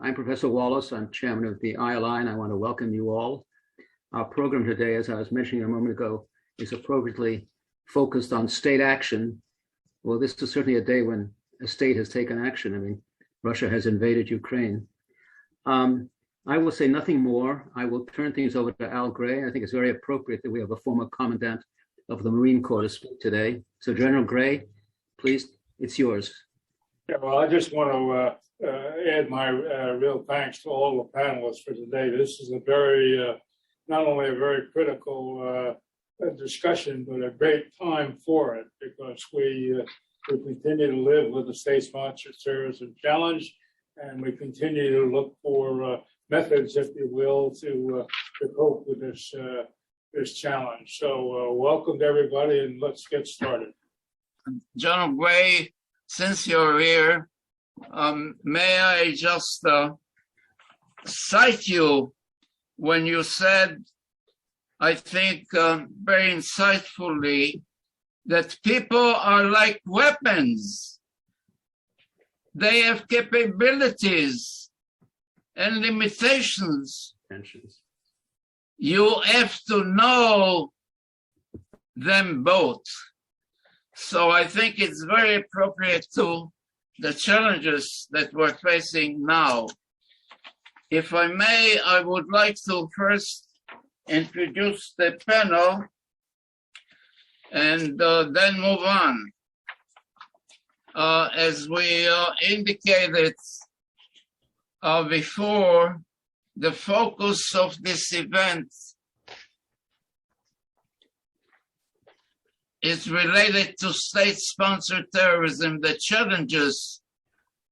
I'm Professor Wallace. I'm chairman of the ILI, and I want to welcome you all. Our program today, as I was mentioning a moment ago, is appropriately focused on state action. Well, this is certainly a day when a state has taken action. I mean, Russia has invaded Ukraine. I will say nothing more. I will turn things over to Al Gray. I think it's very appropriate that we have a former commandant of the Marine Corps to speak today. So General Gray, please, it's yours. Yeah, well, I just want to add my real thanks to all the panelists for today. This is a very, not only a very critical discussion, but a great time for it, because we continue to live with the state-sponsored terrorism challenge, and we continue to look for methods, if you will, to cope with this challenge. So welcome to everybody, and let's get started. General Gray, since you're here, may I just cite you when you said, I think very insightfully, that people are like weapons. They have capabilities and limitations. You have to know them both. So I think it's very appropriate to the challenges that we're facing now. If I may, I would like to first introduce the panel and then move on. As we indicated before, the focus of this event is related to state-sponsored terrorism, the challenges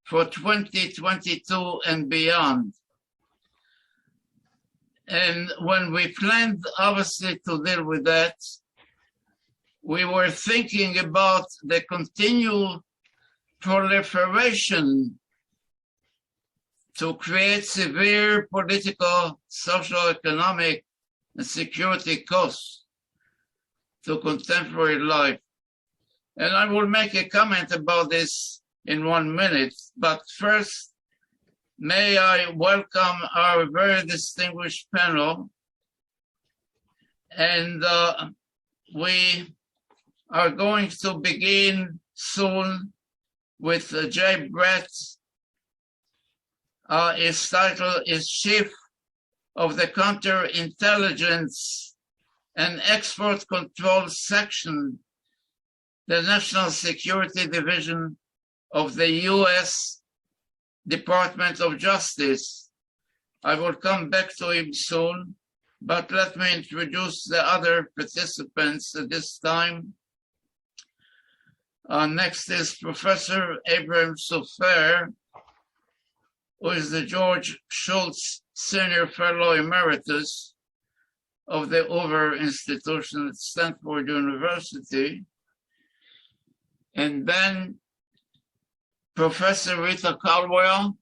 for 2022 and beyond. And when we planned, obviously, to deal with that, we were thinking about the continual proliferation to create severe political, social, economic, and security costs to contemporary life. And I will make a comment about this in 1 minute, but first, may I welcome our very distinguished panel. And we are going to begin soon with Jay Brett. His title is Chief of the Counterintelligence and Export Control Section, the National Security Division of the U.S. Department of Justice. I will come back to him soon, but let me introduce the other participants at this time. Next is Professor Abraham Sofer, who is the George Shultz Senior Fellow Emeritus of the Hoover Institution at Stanford University. And then Professor Rita Caldwell,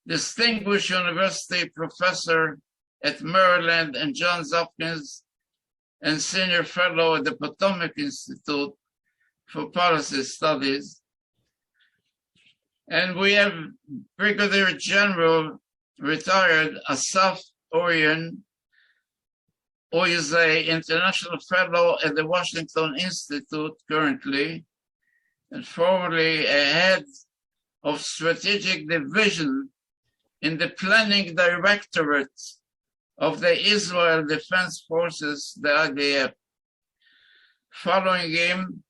Distinguished University Professor at Maryland and Johns Hopkins and Senior Fellow at the Potomac Institute for Policy Studies. And we have Brigadier General retired Asaf Orion, who is an international fellow at the Washington Institute currently, and formerly a head of strategic division in the planning directorate of the Israel Defense Forces, the IDF. Following him,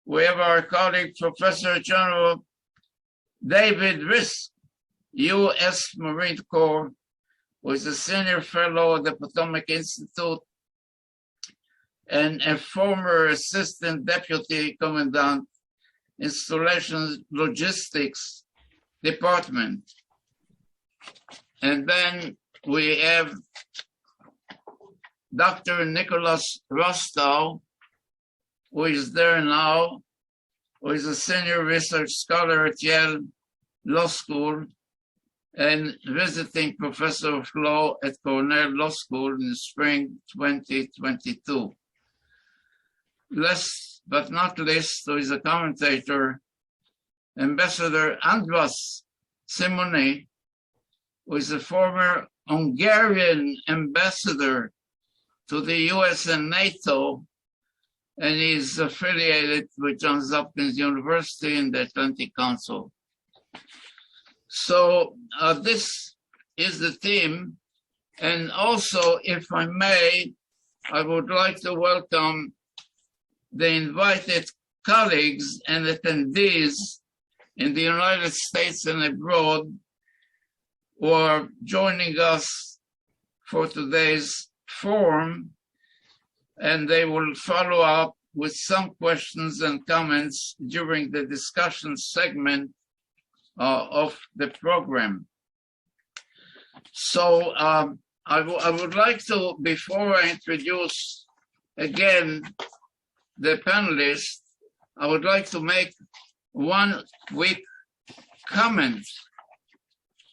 we have our colleague, Professor General David Risk, U.S. Marine Corps, who is a senior fellow at the Potomac Institute and a former assistant deputy commandant, Installation Logistics Department. And then we have Dr. Nicholas Rostow, who is there now, who is a senior research scholar at Yale Law School and visiting professor of law at Cornell Law School in spring 2022. Last but not least, who is a commentator, Ambassador Andras Simoni, who is a former Hungarian ambassador to the US and NATO, and he's affiliated with Johns Hopkins University in the Atlantic Council. So this is the theme. And also, if I may, I would like to welcome the invited colleagues and attendees in the United States and abroad who are joining us for today's forum, and they will follow up with some questions and comments during the discussion segment of the program. So I would like to, before I introduce again the panelists, I would like to make one quick comment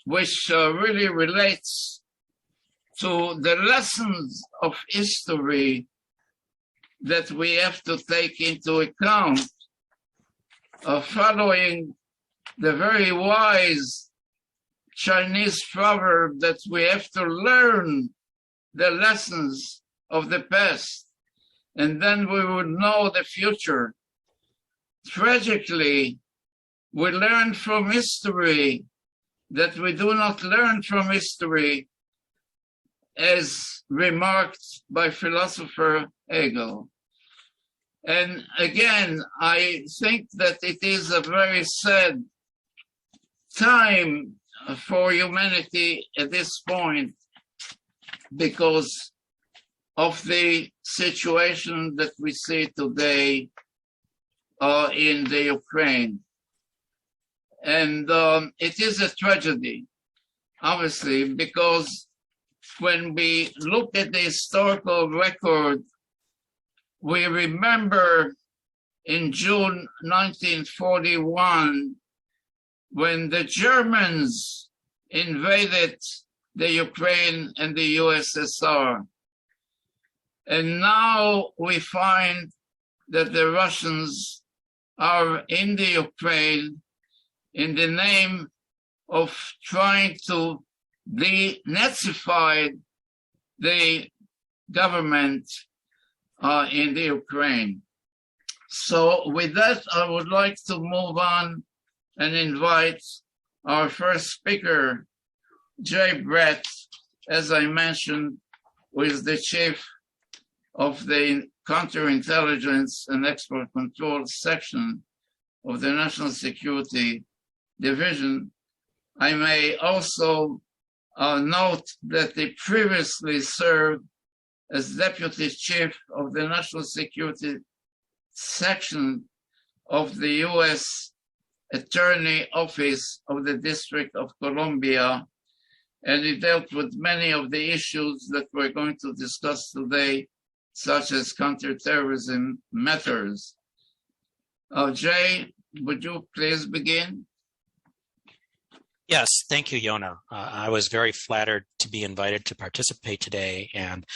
which really relates to the lessons of history that we have to take into account, following the very wise Chinese proverb that we have to learn the lessons of the past, and then we would know the future. Tragically, we learn from history that we do not learn from history, as remarked by philosopher Hegel. And again, I think that it is a very sad time for humanity at this point because of the situation that we see today in the Ukraine. And it is a tragedy, obviously, because when we look at the historical record, we remember in June 1941, when the Germans invaded the Ukraine and the USSR. And now we find that the Russians are in the Ukraine in the name of trying to denazify the government in the Ukraine. So with that, I would like to move on and invite our first speaker, Jay Brett, as I mentioned, who is the chief of the Counterintelligence and Export Control section of the National Security Division. I may also note that he previously served as deputy chief of the National Security section of the U.S. Attorney Office of the District of Columbia, and he dealt with many of the issues that we're going to discuss today, such as counterterrorism matters. Jay, would you please begin? Yes, thank you, Yona. I was very flattered to be invited to participate today, and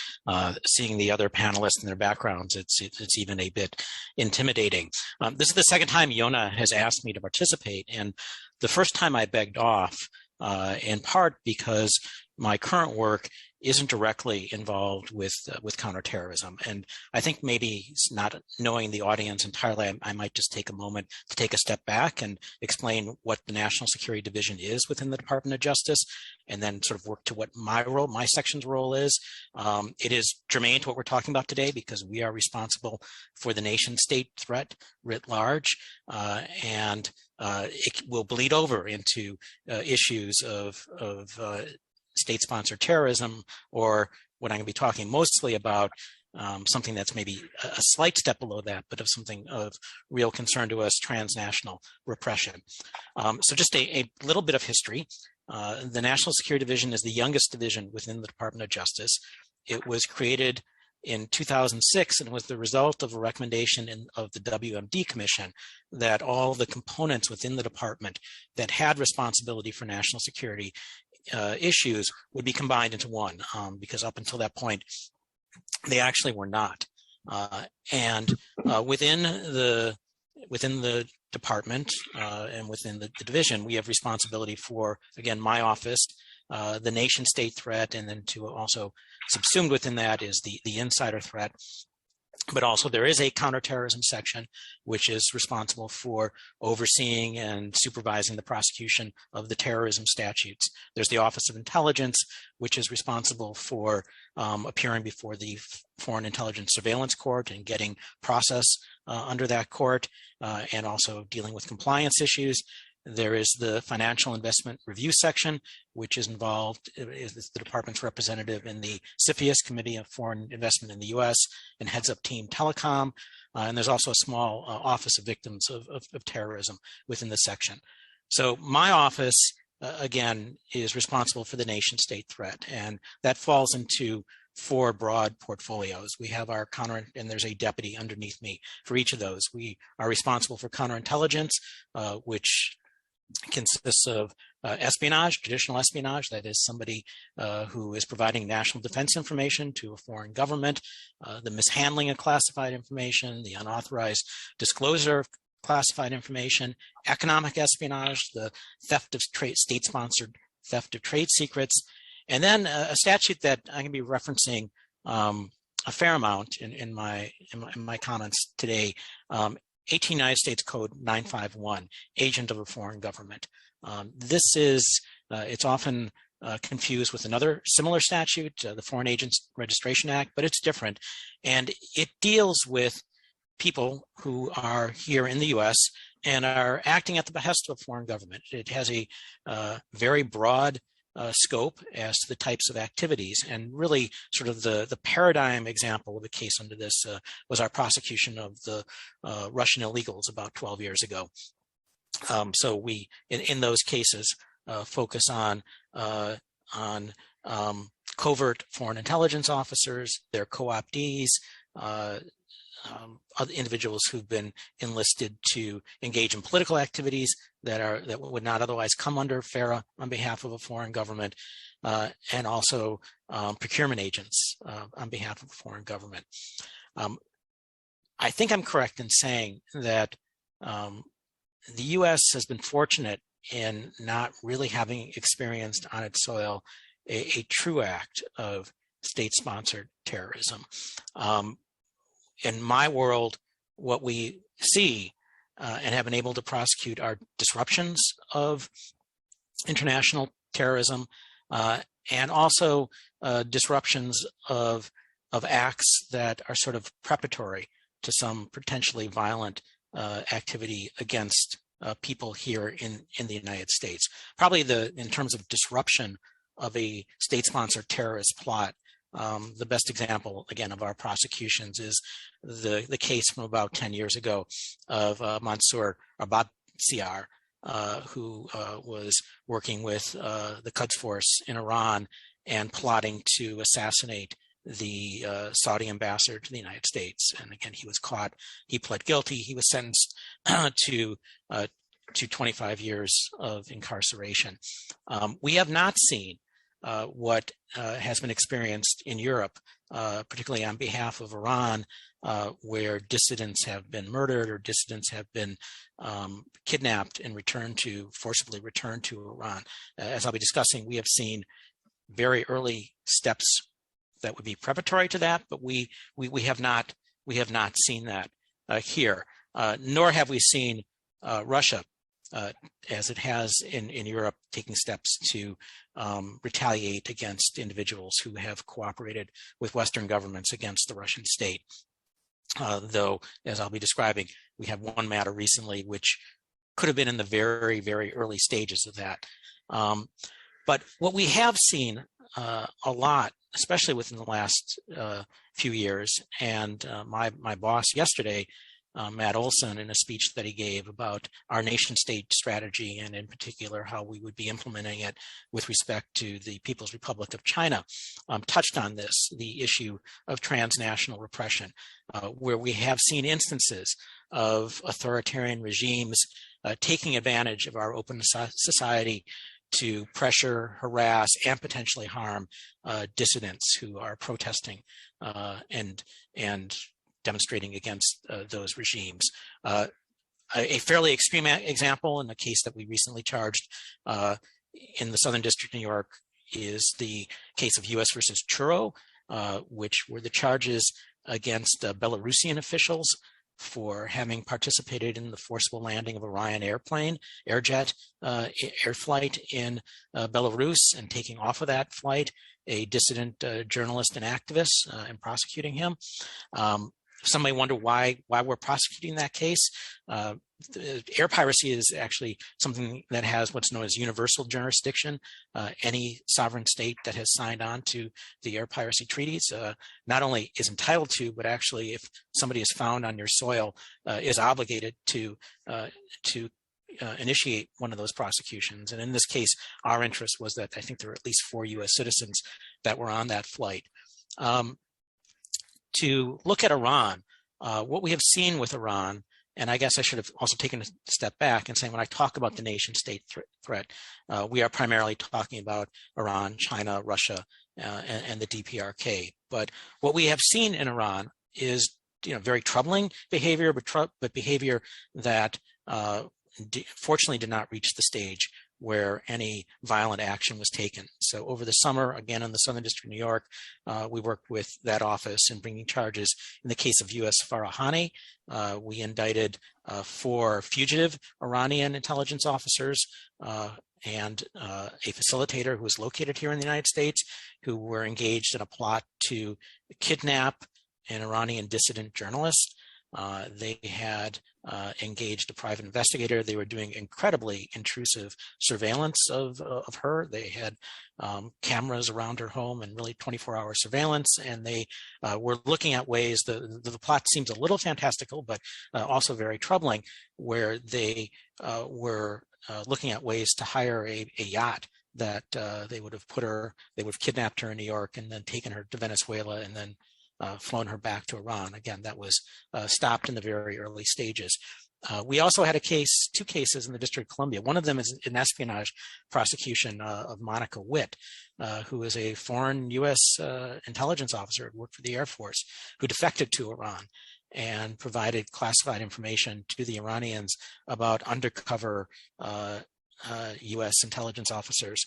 seeing the other panelists and their backgrounds, it's even a bit intimidating. This is the second time Yona has asked me to participate, and the first time I begged off, in part because my current work isn't directly involved with counterterrorism. And I think maybe not knowing the audience entirely, I might just take a moment to take a step back and explain what the National Security Division is within the Department of Justice, and then sort of work to what my role, my section's role is. It is germane to what we're talking about today because we are responsible for the nation state threat writ large, and it will bleed over into issues of state-sponsored terrorism, or what I'm going to be talking mostly about, something that's maybe a slight step below that, but of something of real concern to us, transnational repression. So just a little bit of history. The National Security Division is the youngest division within the Department of Justice. It was created in 2006 and was the result of a recommendation of the WMD Commission that all the components within the department that had responsibility for national security issues would be combined into one, because up until that point, they actually were not. And within the department and within the division, we have responsibility for, again, my office the nation state threat, and then to also subsumed within that is the insider threat. But also there is a counterterrorism section, which is responsible for overseeing and supervising the prosecution of the terrorism statutes. There's the Office of Intelligence, which is responsible for appearing before the Foreign Intelligence Surveillance Court and getting process under that court, and also dealing with compliance issues. There is the Financial Investment Review section, which is involved, is the department's representative in the CFIUS, Committee of Foreign Investment in the U.S., and heads up Team Telecom. And there's also a small Office of Victims of Terrorism within the section. So my office, again, is responsible for the nation state threat, and that falls into 4 broad portfolios. We have our and there's a deputy underneath me for each of those. We are responsible for counterintelligence, which consists of espionage, traditional espionage, that is somebody who is providing national defense information to a foreign government, the mishandling of classified information, the unauthorized disclosure of classified information, economic espionage, the theft of state-sponsored theft of trade secrets, and then a statute that I'm going to be referencing a fair amount in my comments today, 18 United States Code 951, agent of a foreign government. This is, it's often confused with another similar statute, the Foreign Agents Registration Act, but it's different. And it deals with people who are here in the US and are acting at the behest of a foreign government. It has a very broad scope as to the types of activities, and really sort of the paradigm example of a case under this was our prosecution of the Russian illegals about 12 years ago. So we, in those cases, focus on covert foreign intelligence officers, their co-optees, other individuals who've been enlisted to engage in political activities that would not otherwise come under FARA on behalf of a foreign government, and also procurement agents on behalf of a foreign government. I think I'm correct in saying that the U.S. has been fortunate in not really having experienced on its soil a true act of state-sponsored terrorism. In my world, what we see and have been able to prosecute are disruptions of international terrorism, and also disruptions of acts that are sort of preparatory to some potentially violent activity against people here in the United States. Probably in terms of disruption of a state-sponsored terrorist plot, the best example, again, of our prosecutions is the case from about 10 years ago of Mansour Abadsiar, who was working with the Quds Force in Iran and plotting to assassinate the Saudi ambassador to the United States. And again, he was caught, he pled guilty, he was sentenced to 25 years of incarceration. We have not seen what has been experienced in Europe, particularly on behalf of Iran, where dissidents have been murdered or dissidents have been kidnapped and forcibly returned to Iran. As I'll be discussing, we have seen very early steps that would be preparatory to that, but we have not seen that here, nor have we seen Russia, as it has in Europe, taking steps to retaliate against individuals who have cooperated with Western governments against the Russian state. Though, as I'll be describing, we have one matter recently which could have been in the very, very early stages of that. But what we have seen a lot, especially within the last few years, and my boss yesterday, Matt Olson, in a speech that he gave about our nation state strategy, and in particular how we would be implementing it with respect to the People's Republic of China, touched on this, the issue of transnational repression, where we have seen instances of authoritarian regimes taking advantage of our open society to pressure, harass, and potentially harm dissidents who are protesting and demonstrating against those regimes. A fairly extreme example in the case that we recently charged in the Southern District of New York is the case of U.S. versus Churro, which were the charges against Belarusian officials for having participated in the forcible landing of a Ryan airjet air flight in Belarus, and taking off of that flight a dissident journalist and activist and prosecuting him. Some may wonder why we're prosecuting that case. Air piracy is actually something that has what's known as universal jurisdiction. Any sovereign state that has signed on to the air piracy treaties not only is entitled to, but actually, if somebody is found on your soil, is obligated to initiate one of those prosecutions. And in this case, our interest was that I think there were at least 4 U.S. citizens that were on that flight. To look at Iran, what we have seen with Iran, and I guess I should have also taken a step back and saying when I talk about the nation state threat, we are primarily talking about Iran, China, Russia, and the DPRK. But what we have seen in Iran is very troubling behavior, but behavior that fortunately did not reach the stage where any violent action was taken. So over the summer, again, in the Southern District of New York, we worked with that office in bringing charges in the case of U.S. Farahani. We indicted 4 fugitive Iranian intelligence officers and a facilitator who was located here in the United States, who were engaged in a plot to kidnap an Iranian dissident journalist. They had engaged a private investigator. They were doing incredibly intrusive surveillance of her. They had cameras around her home and really 24-hour surveillance. And they were looking at ways, the plot seems a little fantastical, but also very troubling, where they were looking at ways to hire a yacht that they would have kidnapped her in New York and then taken her to Venezuela and then flown her back to Iran. Again, that was stopped in the very early stages. We also had 2 cases in the District of Columbia. One of them is an espionage prosecution of Monica Witt, who is a foreign U.S. intelligence officer who worked for the Air Force, who defected to Iran and provided classified information to the Iranians about undercover U.S. intelligence officers,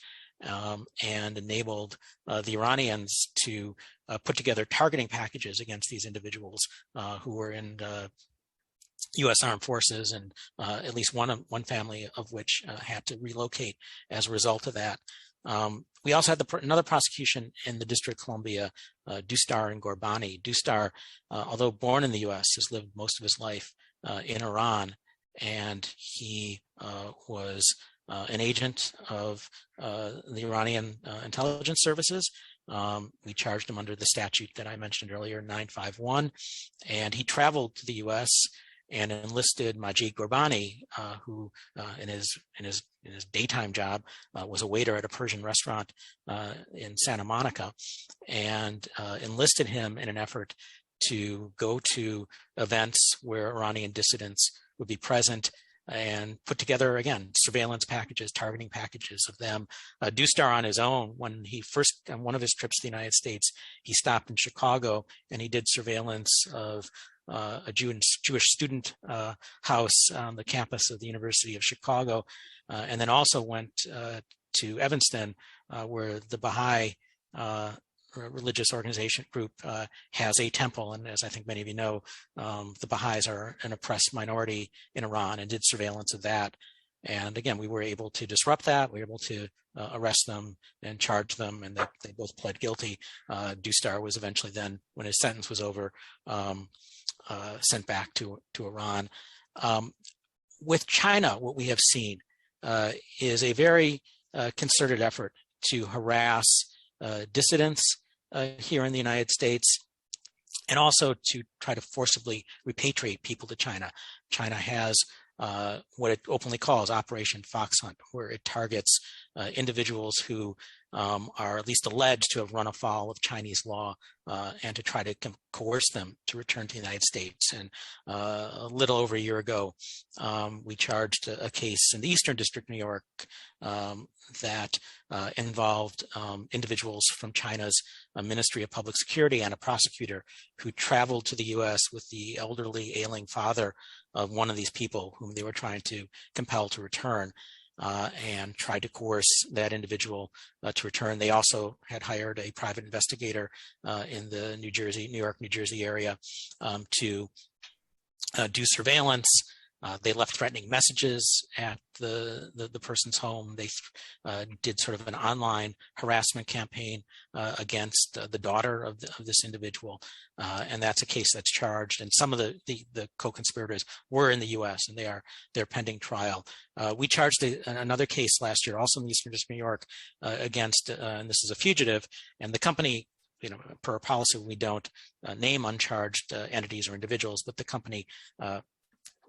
and enabled the Iranians to put together targeting packages against these individuals who were in U.S. Armed Forces, and at least one family of which had to relocate as a result of that. We also had another prosecution in the District of Columbia, Dustar and Gorbani. Dustar, although born in the U.S., has lived most of his life in Iran, and he was an agent of the Iranian intelligence services. We charged him under the statute that I mentioned earlier, 951, and he traveled to the U.S. and enlisted Majid Gorbani, who in his daytime job was a waiter at a Persian restaurant in Santa Monica, and enlisted him in an effort to go to events where Iranian dissidents would be present, and put together, again, surveillance packages, targeting packages of them. Dustar on his own, when he first, on one of his trips to the United States, he stopped in Chicago and he did surveillance of a Jewish student house on the campus of the University of Chicago, and then also went to Evanston, where the Baha'i religious organization group has a temple. And as I think many of you know, the Baha'is are an oppressed minority in Iran, and did surveillance of that. And again, we were able to disrupt that. We were able to arrest them and charge them, and they both pled guilty. Dustar was eventually then, when his sentence was over, sent back to Iran. With China, what we have seen is a very concerted effort to harass dissidents here in the United States, and also to try to forcibly repatriate people to China. China has what it openly calls Operation Fox Hunt, where it targets individuals who are at least alleged to have run afoul of Chinese law, and to try to coerce them to return to the United States. And a little over a year ago, we charged a case in the Eastern District of New York that involved individuals from China's Ministry of Public Security and a prosecutor who traveled to the U.S. with the elderly, ailing father of one of these people whom they were trying to compel to return. and tried to coerce that individual to return. They also had hired a private investigator in the New York, New Jersey area to do surveillance. They left threatening messages at the person's home. They did sort of an online harassment campaign against the daughter of this individual, and that's a case that's charged. And some of the co-conspirators were in the U.S. and they're pending trial. We charged another case last year, also in the Eastern District of New York, against, and this is a fugitive, and the company. Per policy, we don't name uncharged entities or individuals, but the company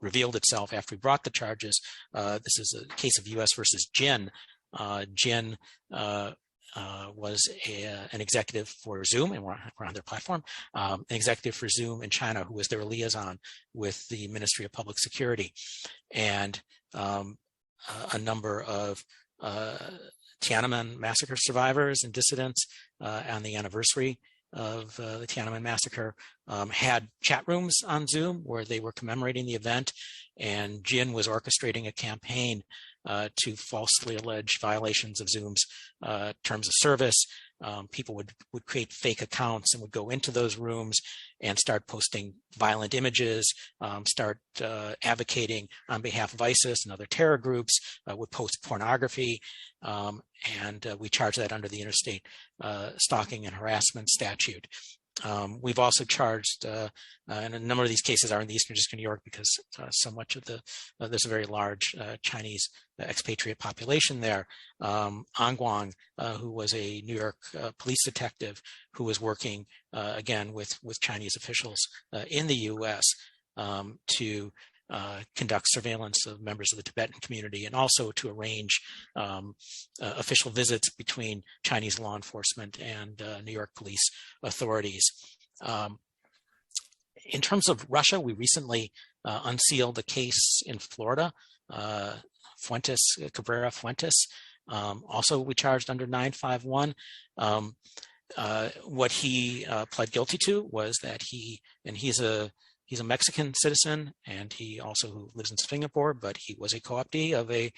revealed itself after we brought the charges. This is a case of U.S. versus Jin. Jin was an executive for Zoom, and we're on their platform, an executive for Zoom in China who was their liaison with the Ministry of Public Security. And a number of Tiananmen massacre survivors and dissidents on the anniversary of the Tiananmen massacre had chat rooms on Zoom where they were commemorating the event, and Jin was orchestrating a campaign to falsely allege violations of Zoom's terms of service. People would create fake accounts and would go into those rooms and start posting violent images, start advocating on behalf of ISIS and other terror groups, would post pornography, and we charge that under the interstate stalking and harassment statute. We've also charged, and a number of these cases are in the Eastern District of New York because so much of there's a very large Chinese expatriate population there. An Guang, who was a New York police detective who was working again with Chinese officials in the U.S. To conduct surveillance of members of the Tibetan community, and also to arrange official visits between Chinese law enforcement and New York police authorities. In terms of Russia, we recently unsealed a case in Florida, Cabrera Fuentes. Also, we charged under 951. What he pled guilty to was that he's a Mexican citizen, and he also lives in Singapore, but he was a co-optee of a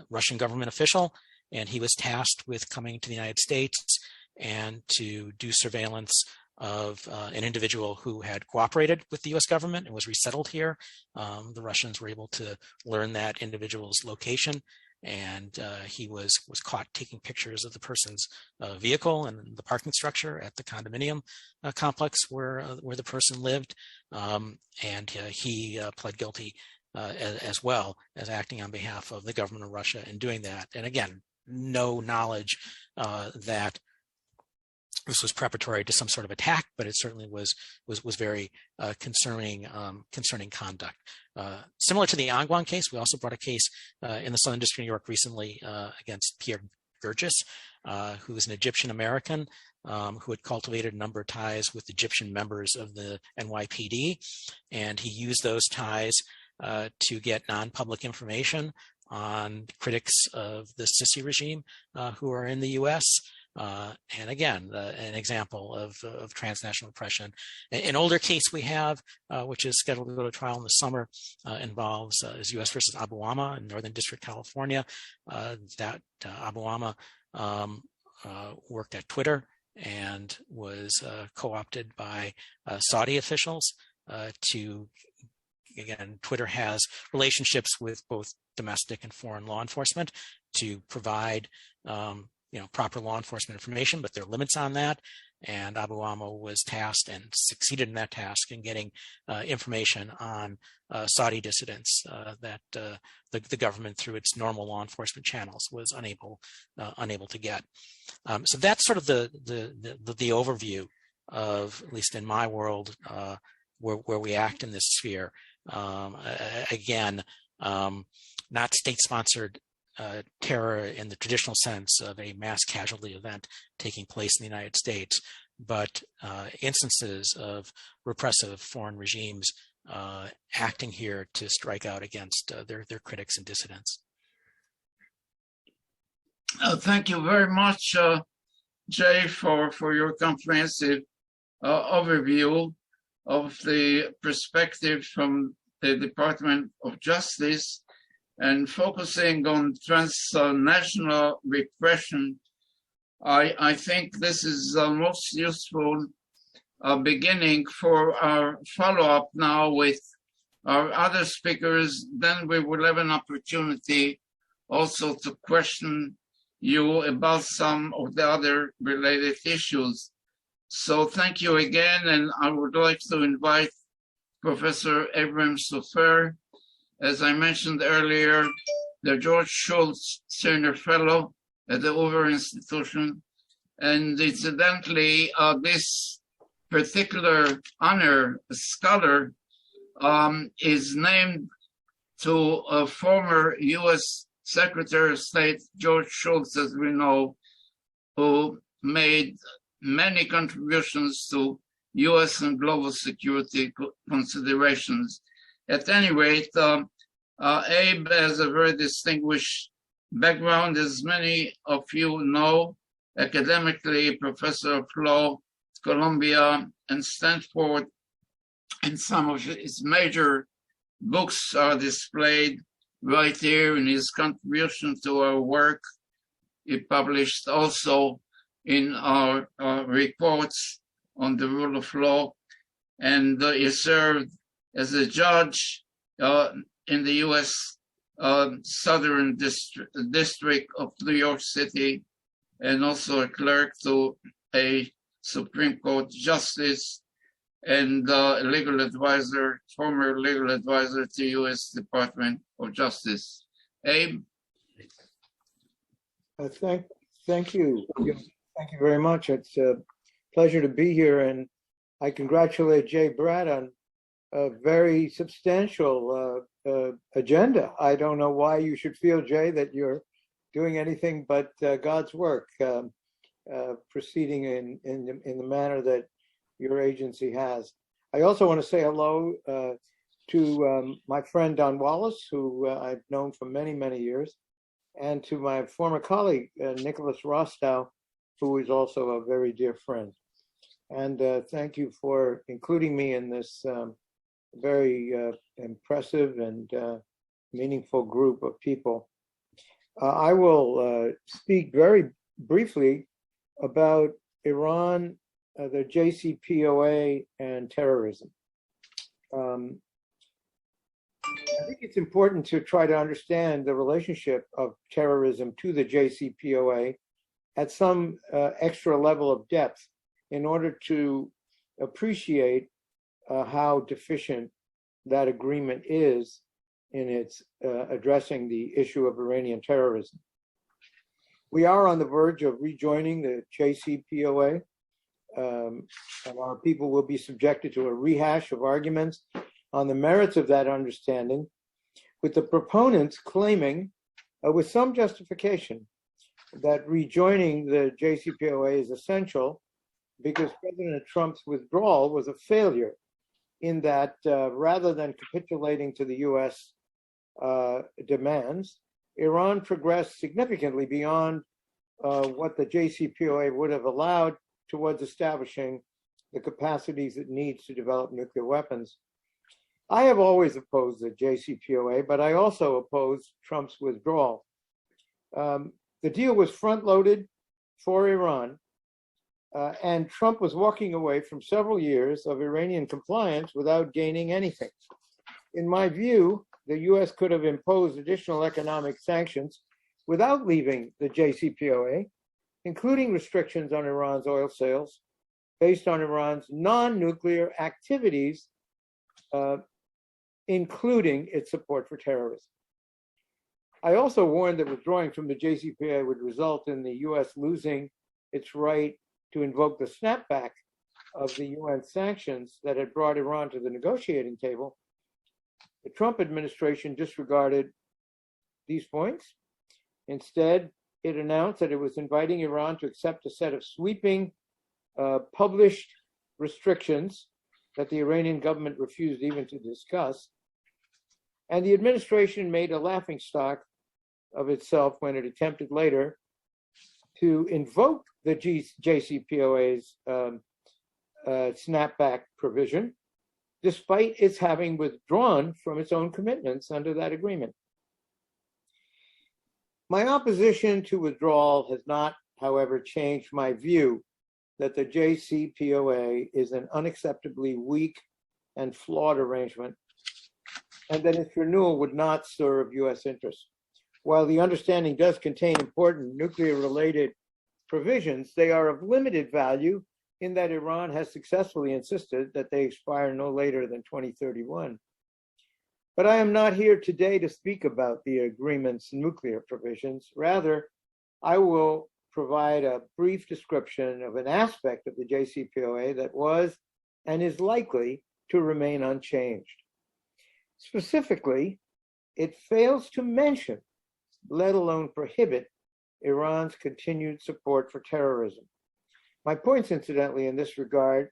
Russian government official, and he was tasked with coming to the United States and to do surveillance of an individual who had cooperated with the U.S. government and was resettled here. The Russians were able to learn that individual's location, and he was caught taking pictures of the person's vehicle and the parking structure at the condominium complex where the person lived, and he pled guilty as well as acting on behalf of the government of Russia in doing that. And again, no knowledge that this was preparatory to some sort of attack, but it certainly was very concerning conduct. Similar to the An Guang case, we also brought a case in the Southern District of New York recently against Pierre Gurgis, who is an Egyptian American who had cultivated a number of ties with Egyptian members of the NYPD, and he used those ties to get non-public information on critics of the Sisi regime who are in the U.S. And again, an example of transnational oppression. An older case we have, which is scheduled to go to trial in the summer, involves is U.S. versus Abu Amma in Northern District, California. That Abu Amma worked at Twitter and was co-opted by Saudi officials to, again, Twitter has relationships with both domestic and foreign law enforcement to provide proper law enforcement information, but there are limits on that. And Abu Amma was tasked and succeeded in that task in getting information on Saudi dissidents that the government, through its normal law enforcement channels, was unable to get. So that's sort of the overview of, at least in my world, where we act in this sphere. Again, not state-sponsored terror in the traditional sense of a mass casualty event taking place in the United States, but instances of repressive foreign regimes acting here to strike out against their critics and dissidents. Thank you very much, Jay, for your comprehensive overview of the perspective from the Department of Justice and focusing on transnational repression, I think this is the most useful beginning for our follow-up now with our other speakers. Then we will have an opportunity also to question you about some of the other related issues. So thank you again, and I would like to invite Professor Abraham Sofer, as I mentioned earlier, the George Shultz Senior Fellow at the Hoover Institution. And incidentally, this particular honor scholar is named to a former U.S. Secretary of State, George Shultz, as we know, who made many contributions to U.S. and global security considerations. At any rate, Abe has a very distinguished background, as many of you know, academically, professor of law at Columbia and Stanford, and some of his major books are displayed right here in his contribution to our work. He published also in our reports on the rule of law, and he served as a judge in the U.S. Southern District of New York City, and also a clerk to a Supreme Court justice, and legal advisor, former legal advisor to U.S. Department of Justice. Abe? Thank you. Thank you very much. It's a pleasure to be here, and I congratulate Jay Bratt on a very substantial agenda. I don't know why you should feel, Jay, that you're doing anything but God's work, proceeding in the manner that your agency has. I also want to say hello to my friend Don Wallace, who I've known for many, many years, and to my former colleague, Nicholas Rostow, who is also a very dear friend. And thank you for including me in this very impressive and meaningful group of people. I will speak very briefly about Iran, the JCPOA, and terrorism. I think it's important to try to understand the relationship of terrorism to the JCPOA at some extra level of depth in order to appreciate how deficient that agreement is in its addressing the issue of Iranian terrorism. We are on the verge of rejoining the JCPOA, and our people will be subjected to a rehash of arguments on the merits of that understanding, with the proponents claiming, with some justification, that rejoining the JCPOA is essential because President Trump's withdrawal was a failure, in that rather than capitulating to the US demands, Iran progressed significantly beyond what the JCPOA would have allowed towards establishing the capacities it needs to develop nuclear weapons. I have always opposed the JCPOA, but I also opposed Trump's withdrawal. The deal was front-loaded for Iran, and Trump was walking away from several years of Iranian compliance without gaining anything. In my view, the US could have imposed additional economic sanctions without leaving the JCPOA, including restrictions on Iran's oil sales based on Iran's non-nuclear activities, including its support for terrorism. I also warned that withdrawing from the JCPOA would result in the US losing its right to invoke the snapback of the UN sanctions that had brought Iran to the negotiating table. The Trump administration disregarded these points. Instead, it announced that it was inviting Iran to accept a set of sweeping published restrictions that the Iranian government refused even to discuss. And the administration made a laughingstock of itself when it attempted later to invoke the JCPOA's snapback provision, despite its having withdrawn from its own commitments under that agreement. My opposition to withdrawal has not, however, changed my view that the JCPOA is an unacceptably weak and flawed arrangement, and that its renewal would not serve U.S. interests. While the understanding does contain important nuclear-related provisions, they are of limited value in that Iran has successfully insisted that they expire no later than 2031. But I am not here today to speak about the agreement's nuclear provisions. Rather, I will provide a brief description of an aspect of the JCPOA that was and is likely to remain unchanged. Specifically, it fails to mention, let alone prohibit, Iran's continued support for terrorism. My points, incidentally, in this regard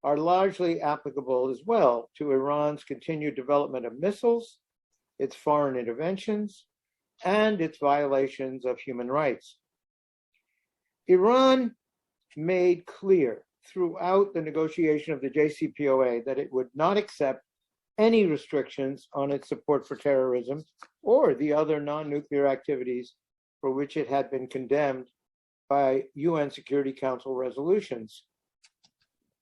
are largely applicable as well to Iran's continued development of missiles, its foreign interventions, and its violations of human rights. Iran made clear throughout the negotiation of the JCPOA that it would not accept any restrictions on its support for terrorism or the other non-nuclear activities for which it had been condemned by UN Security Council resolutions.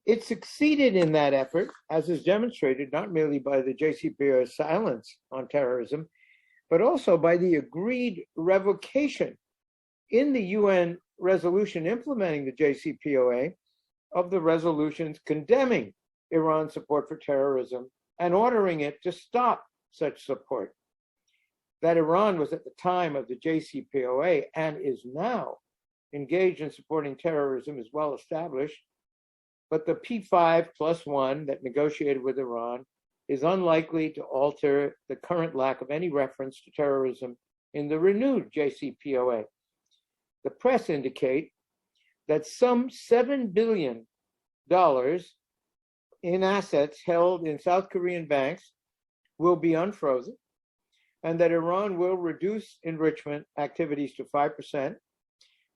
It succeeded in that effort, as is demonstrated not merely by the JCPOA's silence on terrorism, but also by the agreed revocation in the UN resolution implementing the JCPOA of the resolutions condemning Iran's support for terrorism and ordering it to stop such support. That Iran was at the time of the JCPOA and is now engaged in supporting terrorism is well established, but the P5+1 that negotiated with Iran is unlikely to alter the current lack of any reference to terrorism in the renewed JCPOA. The press indicate that some $7 billion in assets held in South Korean banks will be unfrozen, and that Iran will reduce enrichment activities to 5%,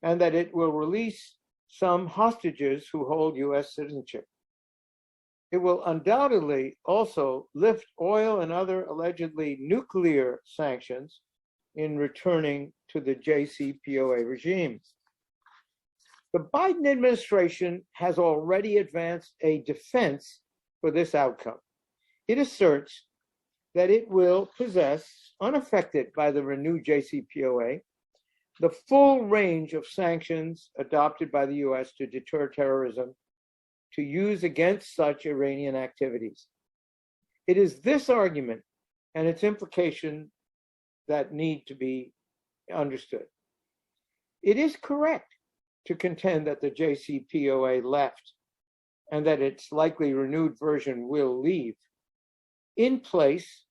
and that it will release some hostages who hold US citizenship. It will undoubtedly also lift oil and other allegedly nuclear sanctions in returning to the JCPOA regime. The Biden administration has already advanced a defense for this outcome. It asserts that it will possess, unaffected by the renewed JCPOA, the full range of sanctions adopted by the US to deter terrorism to use against such Iranian activities. It is this argument and its implication that need to be understood. It is correct to contend that the JCPOA left and that its likely renewed version will leave in place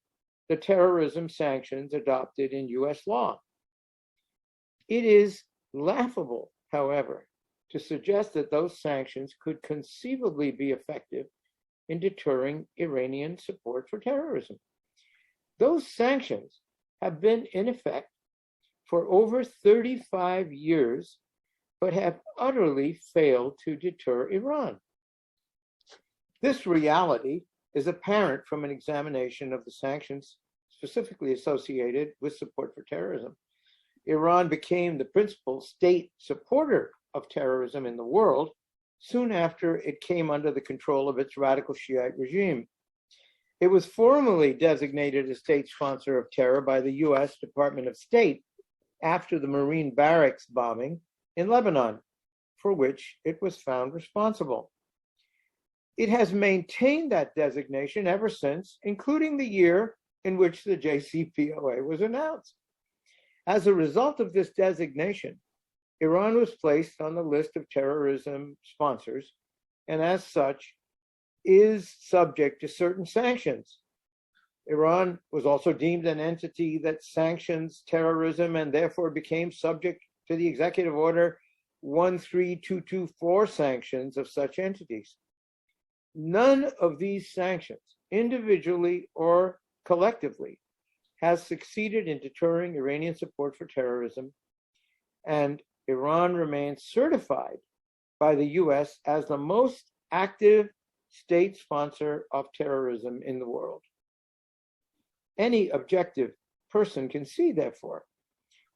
the terrorism sanctions adopted in US law. It is laughable, however, to suggest that those sanctions could conceivably be effective in deterring Iranian support for terrorism. Those sanctions have been in effect for over 35 years, but have utterly failed to deter Iran. This reality is apparent from an examination of the sanctions specifically associated with support for terrorism. Iran became the principal state supporter of terrorism in the world soon after it came under the control of its radical Shiite regime. It was formally designated a state sponsor of terror by the US Department of State after the Marine barracks bombing in Lebanon, for which it was found responsible. It has maintained that designation ever since, including the year in which the JCPOA was announced. As a result of this designation, Iran was placed on the list of terrorism sponsors, and as such, is subject to certain sanctions. Iran was also deemed an entity that sanctions terrorism and therefore became subject to the Executive Order 13224 sanctions of such entities. None of these sanctions, individually or collectively, has succeeded in deterring Iranian support for terrorism, and Iran remains certified by the US as the most active state sponsor of terrorism in the world. Any objective person can see, therefore,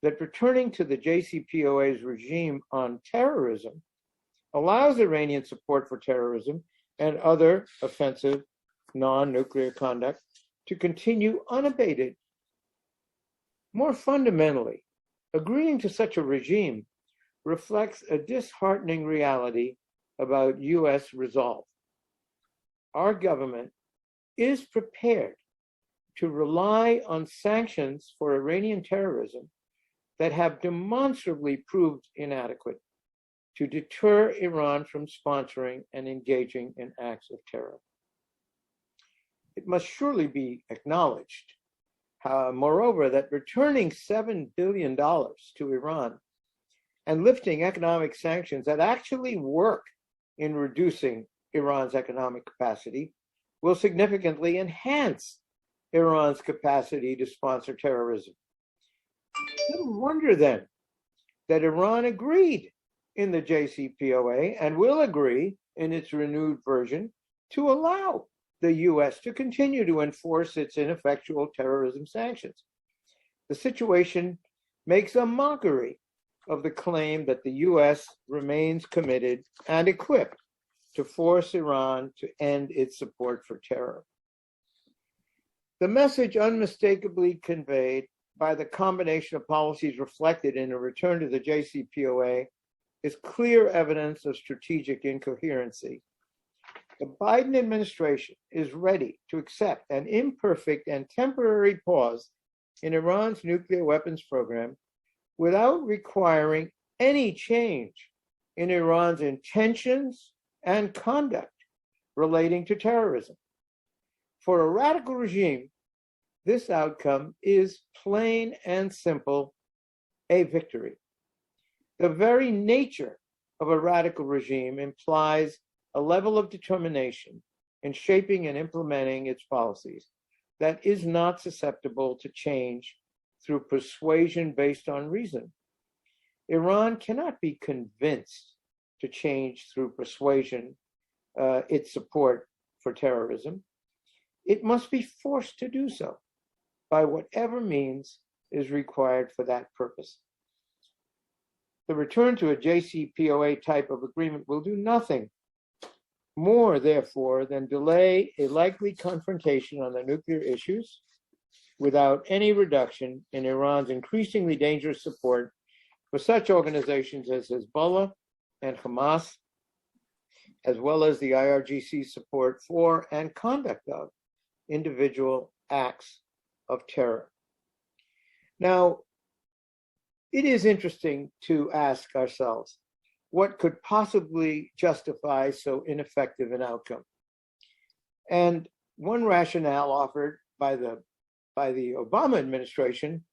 that returning to the JCPOA's regime on terrorism allows Iranian support for terrorism and other offensive non-nuclear conduct to continue unabated. More fundamentally, agreeing to such a regime reflects a disheartening reality about US resolve. Our government is prepared to rely on sanctions for Iranian terrorism that have demonstrably proved inadequate to deter Iran from sponsoring and engaging in acts of terror. It must surely be acknowledged, moreover, that returning $7 billion to Iran and lifting economic sanctions that actually work in reducing Iran's economic capacity will significantly enhance Iran's capacity to sponsor terrorism. No wonder then that Iran agreed in the JCPOA and will agree in its renewed version to allow the US to continue to enforce its ineffectual terrorism sanctions. The situation makes a mockery of the claim that the US remains committed and equipped to force Iran to end its support for terror. The message unmistakably conveyed by the combination of policies reflected in a return to the JCPOA is clear evidence of strategic incoherency. The Biden administration is ready to accept an imperfect and temporary pause in Iran's nuclear weapons program without requiring any change in Iran's intentions and conduct relating to terrorism. For a radical regime, this outcome is plain and simple a victory. The very nature of a radical regime implies a level of determination in shaping and implementing its policies that is not susceptible to change through persuasion based on reason. Iran cannot be convinced to change through persuasion its support for terrorism. It must be forced to do so by whatever means is required for that purpose. The return to a JCPOA type of agreement will do nothing more, therefore, than delay a likely confrontation on the nuclear issues without any reduction in Iran's increasingly dangerous support for such organizations as Hezbollah and Hamas, as well as the IRGC's support for and conduct of individual acts of terror. Now, it is interesting to ask ourselves, what could possibly justify so ineffective an outcome? And one rationale offered by the Obama administration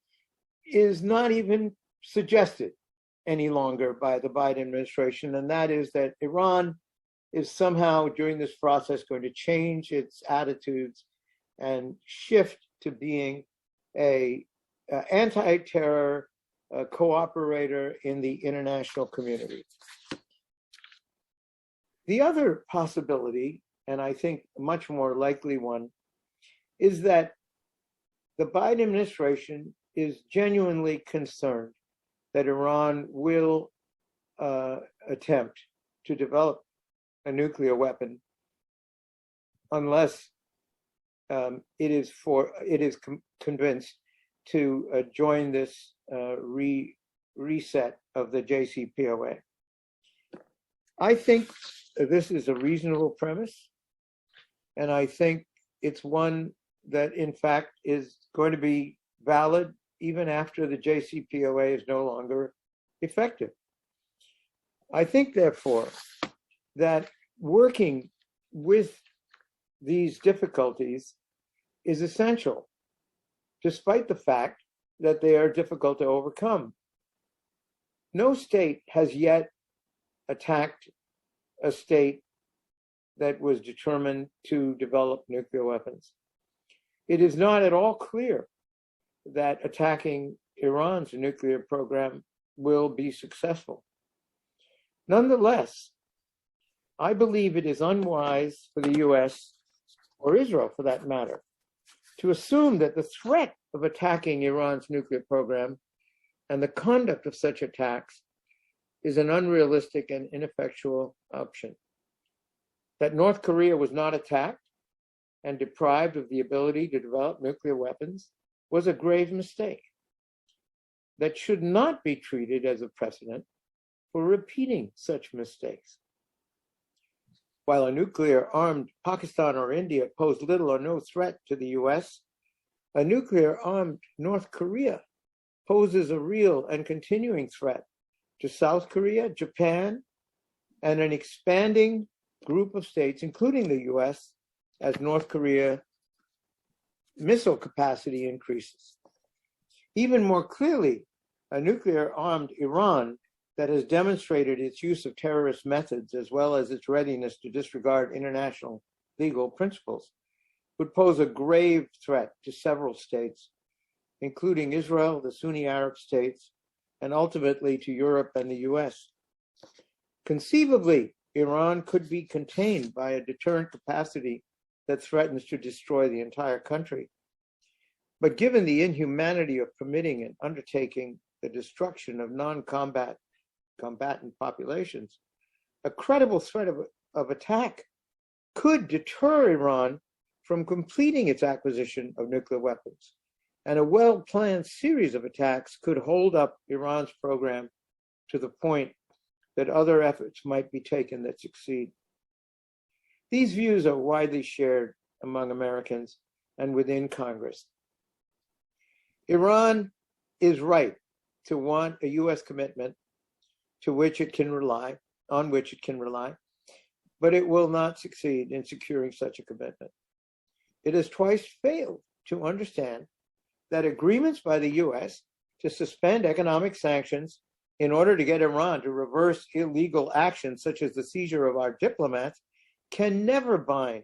is not even suggested any longer by the Biden administration, and that is that Iran is somehow during this process going to change its attitudes and shift to being a anti-terror cooperator in the international community. The other possibility, and I think a much more likely one, is that the Biden administration is genuinely concerned that Iran will attempt to develop a nuclear weapon unless it is convinced to join this reset of the JCPOA. I think this is a reasonable premise, and I think it's one that, in fact, is going to be valid even after the JCPOA is no longer effective. I think, therefore, that working with these difficulties is essential, despite the fact that they are difficult to overcome. No state has yet attacked a state that was determined to develop nuclear weapons. It is not at all clear that attacking Iran's nuclear program will be successful. Nonetheless, I believe it is unwise for the US, or Israel for that matter, to assume that the threat of attacking Iran's nuclear program and the conduct of such attacks is an unrealistic and ineffectual option. That North Korea was not attacked and deprived of the ability to develop nuclear weapons was a grave mistake that should not be treated as a precedent for repeating such mistakes. While a nuclear-armed Pakistan or India pose little or no threat to the US, a nuclear-armed North Korea poses a real and continuing threat to South Korea, Japan, and an expanding group of states, including the US, as North Korea missile capacity increases. Even more clearly, a nuclear-armed Iran that has demonstrated its use of terrorist methods as well as its readiness to disregard international legal principles would pose a grave threat to several states, including Israel, the Sunni Arab states, and ultimately to Europe and the US. Conceivably, Iran could be contained by a deterrent capacity that threatens to destroy the entire country. But given the inhumanity of permitting and undertaking the destruction of non-combatant populations, a credible threat of attack could deter Iran from completing its acquisition of nuclear weapons. And a well-planned series of attacks could hold up Iran's program to the point that other efforts might be taken that succeed. These views are widely shared among Americans and within Congress. Iran is right to want a US commitment on which it can rely, but it will not succeed in securing such a commitment. It has twice failed to understand that agreements by the US to suspend economic sanctions in order to get Iran to reverse illegal actions such as the seizure of our diplomats can never bind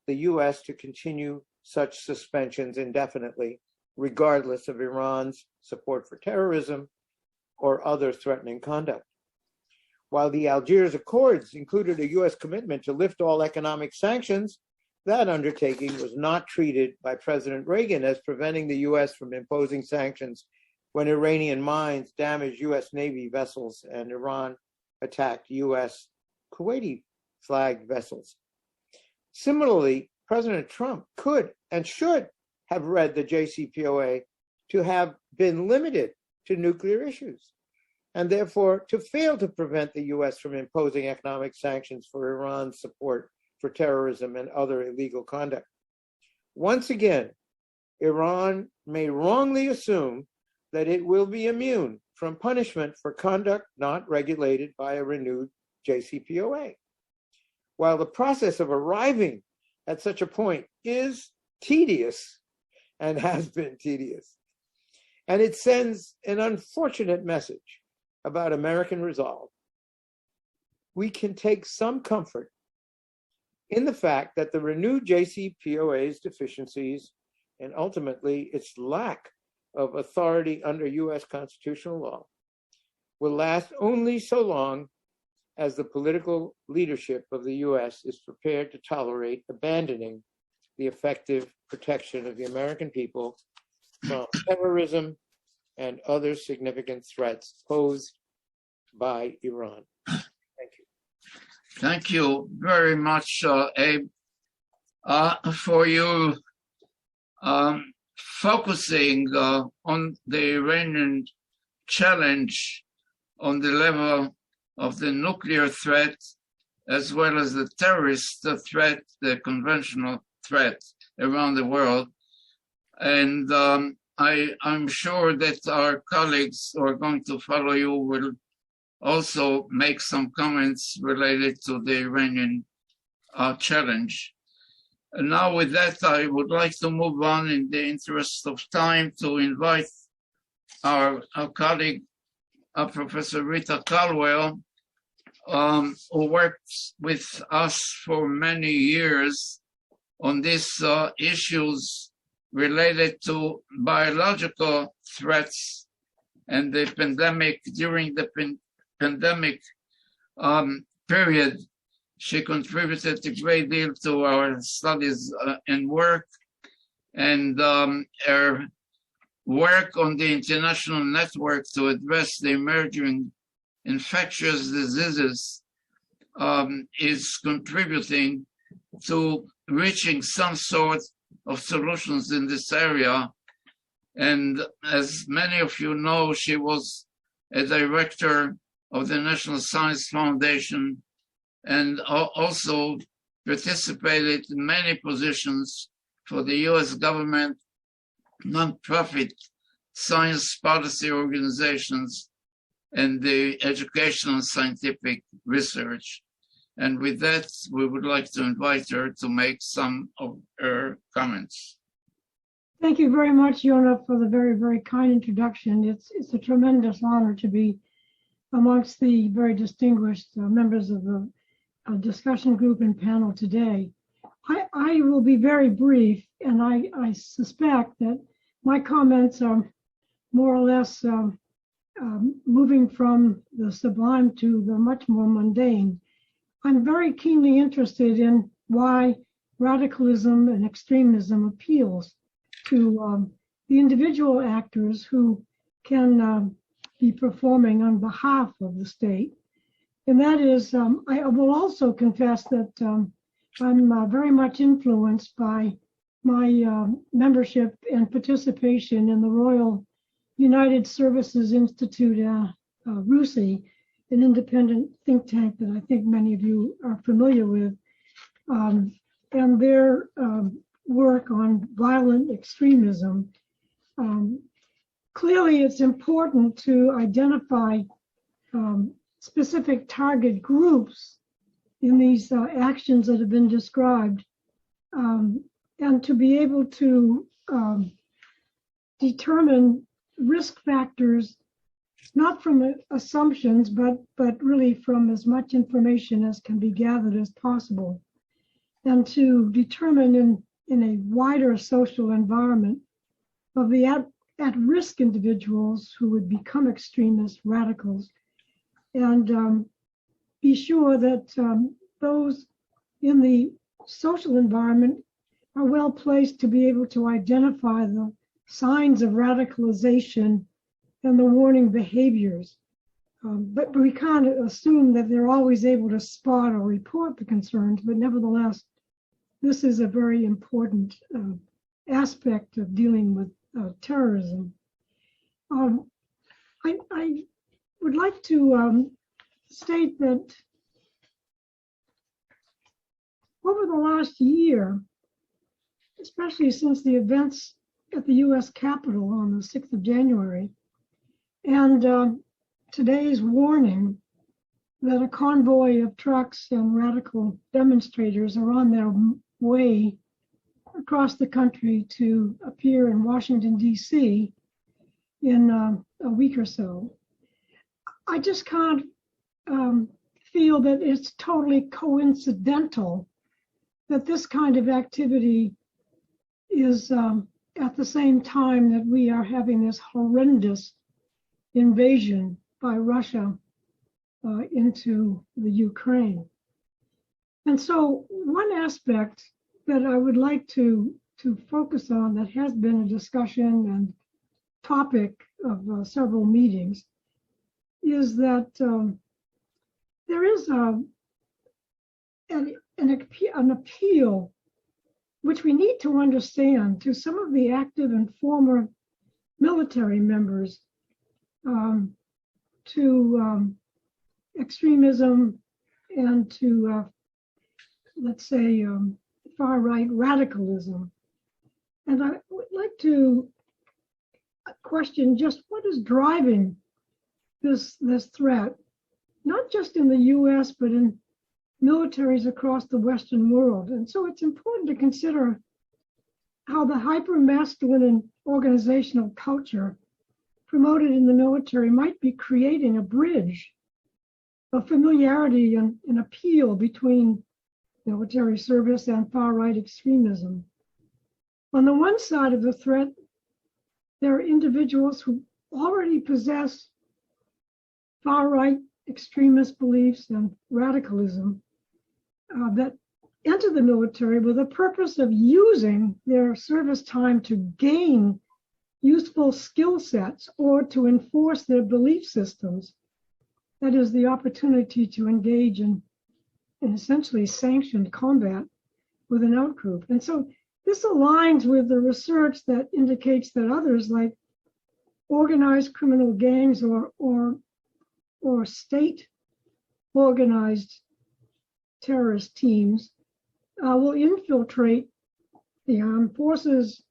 the US to continue such suspensions indefinitely, regardless of Iran's support for terrorism or other threatening conduct. While the Algiers Accords included a US commitment to lift all economic sanctions, that undertaking was not treated by President Reagan as preventing the US from imposing sanctions when Iranian mines damaged US Navy vessels and Iran attacked US Kuwaiti flagged vessels. Similarly, President Trump could and should have read the JCPOA to have been limited to nuclear issues, and therefore to fail to prevent the US from imposing economic sanctions for Iran's support for terrorism and other illegal conduct. Once again, Iran may wrongly assume that it will be immune from punishment for conduct not regulated by a renewed JCPOA. While the process of arriving at such a point is tedious and has been tedious, and it sends an unfortunate message about American resolve, we can take some comfort in the fact that the renewed JCPOA's deficiencies and ultimately its lack of authority under US constitutional law will last only so long as the political leadership of the US is prepared to tolerate abandoning the effective protection of the American people from terrorism and other significant threats posed by Iran. Thank you. Thank you very much, Abe, for you focusing on the Iranian challenge on the level of the nuclear threat, as well as the terrorist threat, the conventional threat around the world. And I'm sure that our colleagues who are going to follow you will also make some comments related to the Iranian challenge. And now with that, I would like to move on in the interest of time to invite our colleague, Professor Rita Caldwell, who worked with us for many years on these issues related to biological threats and the pandemic. During the pandemic period, she contributed a great deal to our studies and work, and her work on the international network to address the emerging infectious diseases is contributing to reaching some sort of solutions in this area. And as many of you know, she was a director of the National Science Foundation and also participated in many positions for the US government, nonprofit science policy organizations, and the educational and scientific research. And with that, we would like to invite her to make some of her comments. Thank you very much, Yona, for the very, very kind introduction. It's a tremendous honor to be amongst the very distinguished members of the discussion group and panel today. I will be very brief, and I suspect that my comments are more or less moving from the sublime to the much more mundane. I'm very keenly interested in why radicalism and extremism appeals to the individual actors who can be performing on behalf of the state. And that is, I will also confess that I'm very much influenced by my membership and participation in the Royal United Services Institute, RUSI, an independent think tank that I think many of you are familiar with, and their work on violent extremism. Clearly, it's important to identify specific target groups in these actions that have been described, and to be able to determine risk factors, not from assumptions, but really from as much information as can be gathered as possible, and to determine in a wider social environment of the at-risk individuals who would become extremist radicals, and be sure that those in the social environment are well placed to be able to identify the signs of radicalization and the warning behaviors. But we can't assume that they're always able to spot or report the concerns, but nevertheless, this is a very important aspect of dealing with terrorism. I would like to state that over the last year, especially since the events at the US Capitol on the 6th of January, and today's warning that a convoy of trucks and radical demonstrators are on their way across the country to appear in Washington, D.C. in a week or so, I just can't feel that it's totally coincidental that this kind of activity is at the same time that we are having this horrendous invasion by Russia into the Ukraine. And so one aspect that I would like to focus on that has been a discussion and topic of several meetings is that there is an appeal which we need to understand to some of the active and former military members to extremism and to, let's say, far-right radicalism. And I would like to question just what is driving this threat, not just in the US, but in militaries across the Western world. And so it's important to consider how the hyper-masculine and organizational culture promoted in the military might be creating a bridge of familiarity and appeal between military service and far-right extremism. On the one side of the threat, there are individuals who already possess far-right extremist beliefs and radicalism that enter the military with the purpose of using their service time to gain useful skill sets or to enforce their belief systems. That is the opportunity to engage in essentially sanctioned combat with an outgroup. And so this aligns with the research that indicates that others like organized criminal gangs or state organized terrorist teams will infiltrate the armed forces,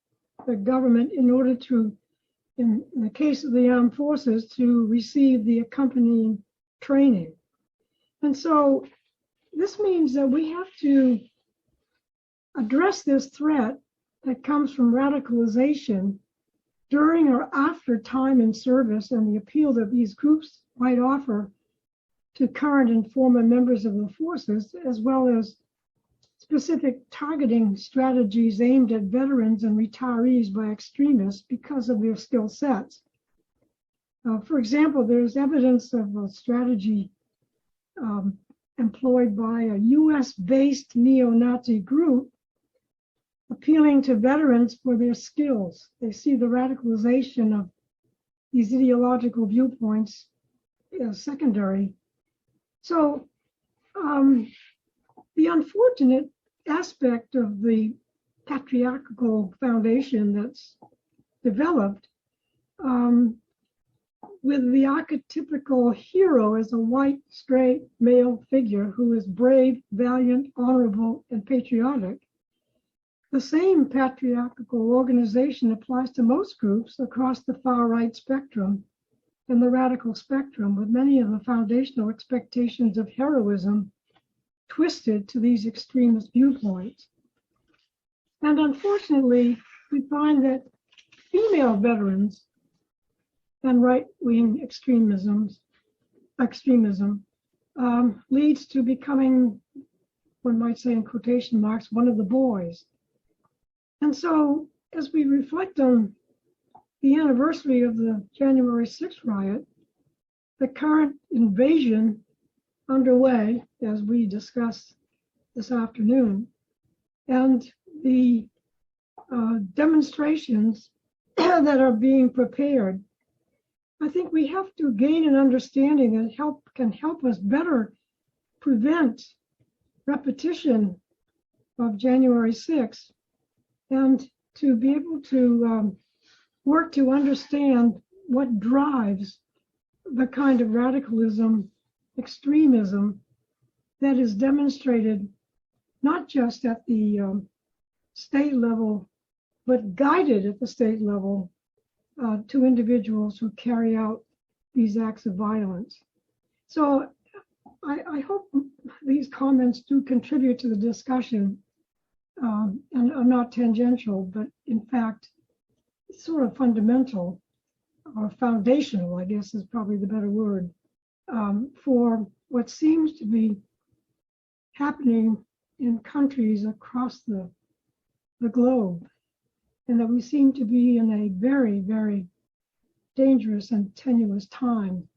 the government, in order to, in the case of the armed forces, to receive the accompanying training. And so this means that we have to address this threat that comes from radicalization during or after time in service and the appeal that these groups might offer to current and former members of the forces, as well as specific targeting strategies aimed at veterans and retirees by extremists because of their skill sets. For example, there's evidence of a strategy employed by a US-based neo-Nazi group appealing to veterans for their skills. They see the radicalization of these ideological viewpoints as secondary. So the unfortunate aspect of the patriarchal foundation that's developed with the archetypical hero as a white, straight male figure who is brave, valiant, honorable, and patriotic. The same patriarchal organization applies to most groups across the far right spectrum and the radical spectrum, with many of the foundational expectations of heroism twisted to these extremist viewpoints. And unfortunately, we find that female veterans and right-wing extremism leads to becoming, one might say in quotation marks, one of the boys. And so as we reflect on the anniversary of the January 6th riot, the current invasion underway, as we discussed this afternoon, and the demonstrations that are being prepared, I think we have to gain an understanding that can help us better prevent repetition of January 6th, and to be able to work to understand what drives the kind of radicalism, extremism that is demonstrated not just at the state level, but guided at the state level to individuals who carry out these acts of violence. So I hope these comments do contribute to the discussion and are not tangential, but in fact, sort of fundamental or foundational, I guess is probably the better word, for what seems to be happening in countries across the globe, and that we seem to be in a very, very dangerous and tenuous time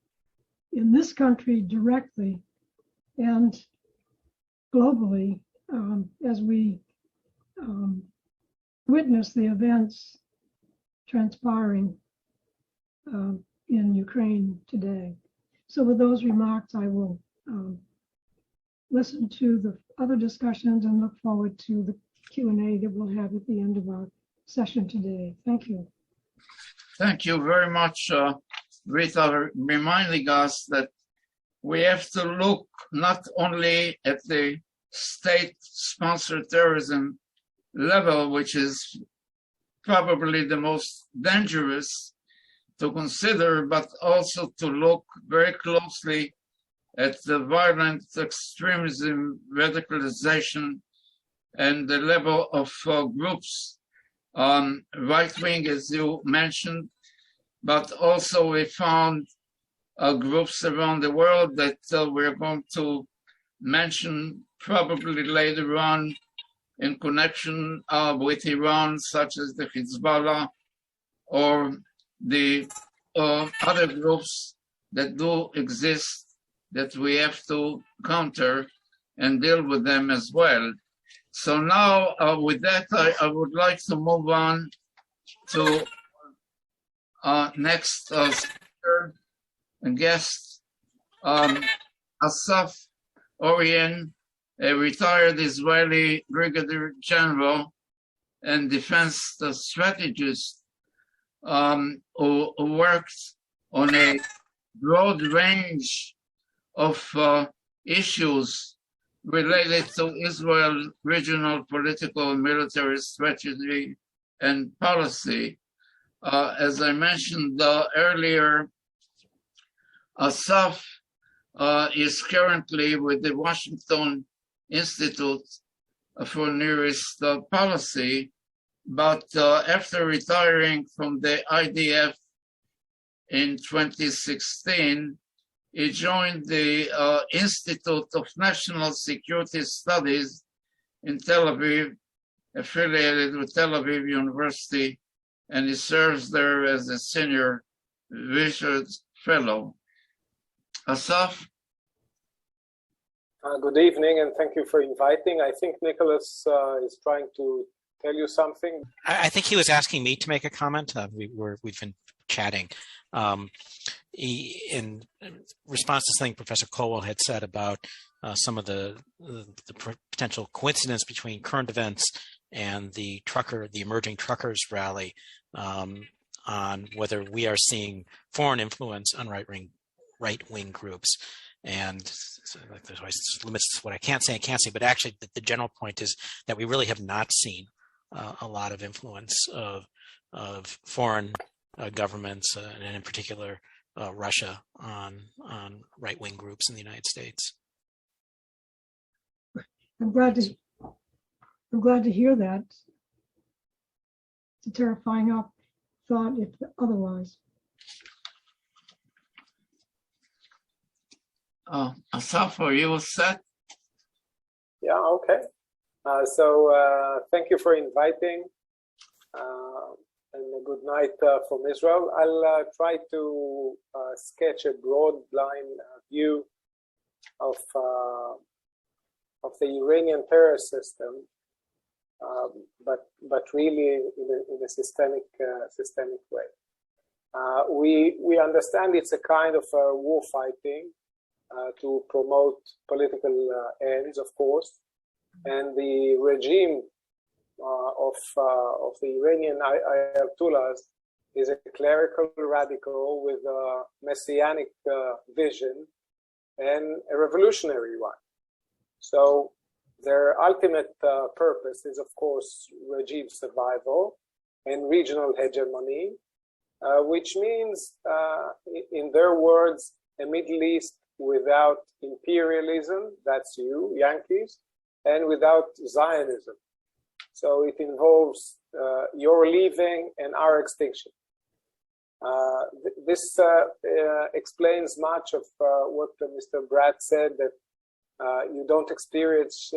in this country directly and globally as we witness the events transpiring in Ukraine today. So with those remarks, I will listen to the other discussions and look forward to the Q&A that we'll have at the end of our session today. Thank you. Thank you very much, Rita, reminding us that we have to look not only at the state-sponsored terrorism level, which is probably the most dangerous to consider, but also to look very closely at the violent extremism, radicalization, and the level of groups, right-wing, as you mentioned, but also we found groups around the world that we're going to mention probably later on in connection with Iran, such as the Hezbollah or the other groups that do exist that we have to counter and deal with them as well. So now with that, I would like to move on to Next speaker and guest, Asaf Orion, a retired Israeli brigadier general and defense strategist who worked on a broad range of issues related to Israel regional political and military strategy and policy. As I mentioned earlier, Asaf is currently with the Washington Institute for Near East Policy, but after retiring from the IDF in 2016, he joined the Institute of National Security Studies in Tel Aviv, affiliated with Tel Aviv University, and he serves there as a senior research fellow. Asaf? Good evening, and thank you for inviting. I think Nicholas is trying to tell you something. I think he was asking me to make a comment. We've been chatting. In response to something Professor Colwell had said about some of the potential coincidence between current events and the emerging truckers rally, on whether we are seeing foreign influence on right-wing groups. And so, there's always limits to what I can't say, but actually the general point is that we really have not seen a lot of influence of foreign governments, and in particular Russia, on right-wing groups in the United States. I'm glad to hear that. It's a terrifying thought if otherwise. Asaf, are you set? Yeah, okay. So thank you for inviting, and a good night from Israel. I'll try to sketch a broad line view of the Iranian terror system, but really in a systemic way. We understand it's a kind of war fighting to promote political ends, of course, and the regime of the Iranian Ayatollahs is a clerical radical with a messianic vision and a revolutionary one. So their ultimate purpose is, of course, regime survival and regional hegemony, which means, in their words, a Middle East without imperialism, that's you, Yankees, and without Zionism. So it involves your leaving and our extinction. This explains much of what Mr. Bratt said, that you don't experience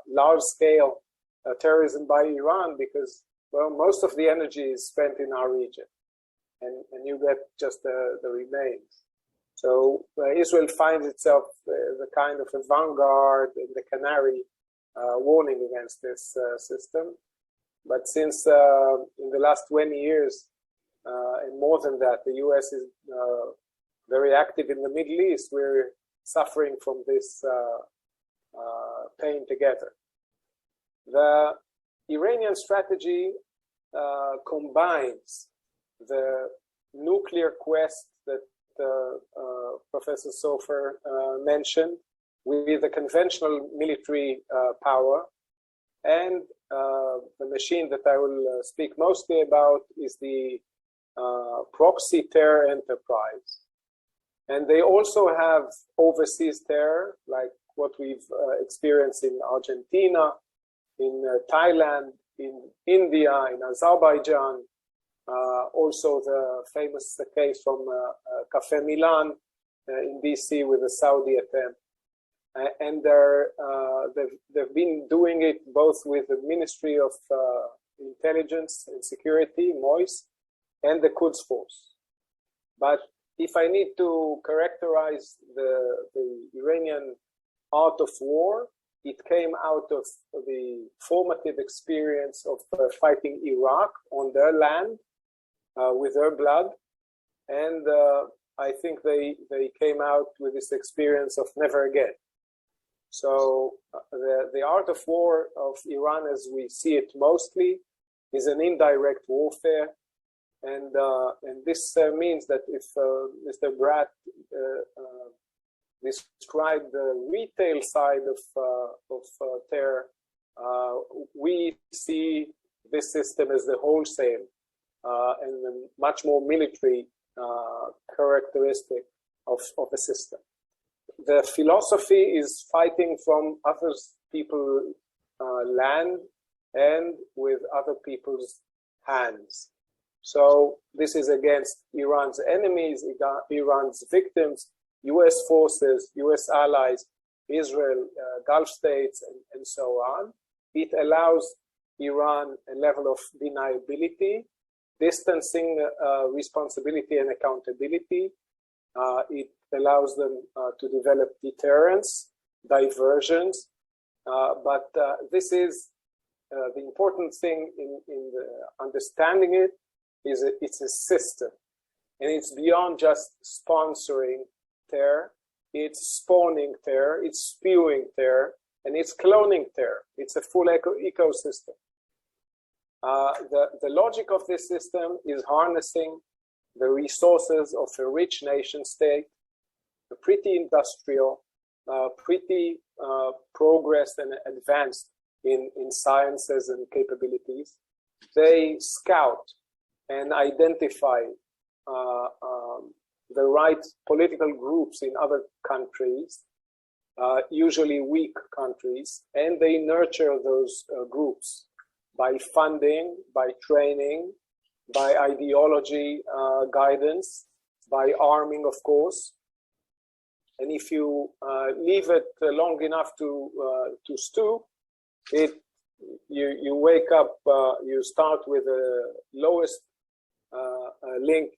large-scale terrorism by Iran because, well, most of the energy is spent in our region, and you get just the remains. So Israel finds itself the kind of a vanguard and the canary warning against this system. But since in the last 20 years, and more than that, the US is very active in the Middle East, we're suffering from this pain together. The Iranian strategy combines the nuclear quest that Professor Sofer mentioned with the conventional military power, and the machine that I will speak mostly about is the proxy terror enterprise. And they also have overseas terror, like what we've experienced in Argentina, in Thailand, in India, in Azerbaijan, also the famous case from Cafe Milan in DC with the Saudi attempt. And they've been doing it both with the Ministry of Intelligence and Security, MOIS, and the Quds Force. But if I need to characterize the Iranian art of war, it came out of the formative experience of fighting Iraq on their land with their blood. And I think they came out with this experience of never again. So the art of war of Iran, as we see it mostly, is an indirect warfare. And this means that if Mr. Bratt described the retail side of terror, we see this system as the wholesale and a much more military characteristic of the system. The philosophy is fighting from other people's land and with other people's hands. So this is against Iran's enemies, Iran's victims, US forces, US allies, Israel, Gulf states, and so on. It allows Iran a level of deniability, distancing responsibility and accountability. It allows them to develop deterrence, diversions. But this is the important thing in the understanding it is it's a system. And it's beyond just sponsoring terror. It's spawning terror, it's spewing terror, and it's cloning terror. It's a full ecosystem. The logic of this system is harnessing the resources of a rich nation state, a pretty industrial, pretty progressed and advanced in sciences and capabilities. They scout and identify the right political groups in other countries, usually weak countries, and they nurture those groups by funding, by training, by ideology guidance, by arming, of course. And if you leave it long enough to stew, you wake up, you start with the lowest link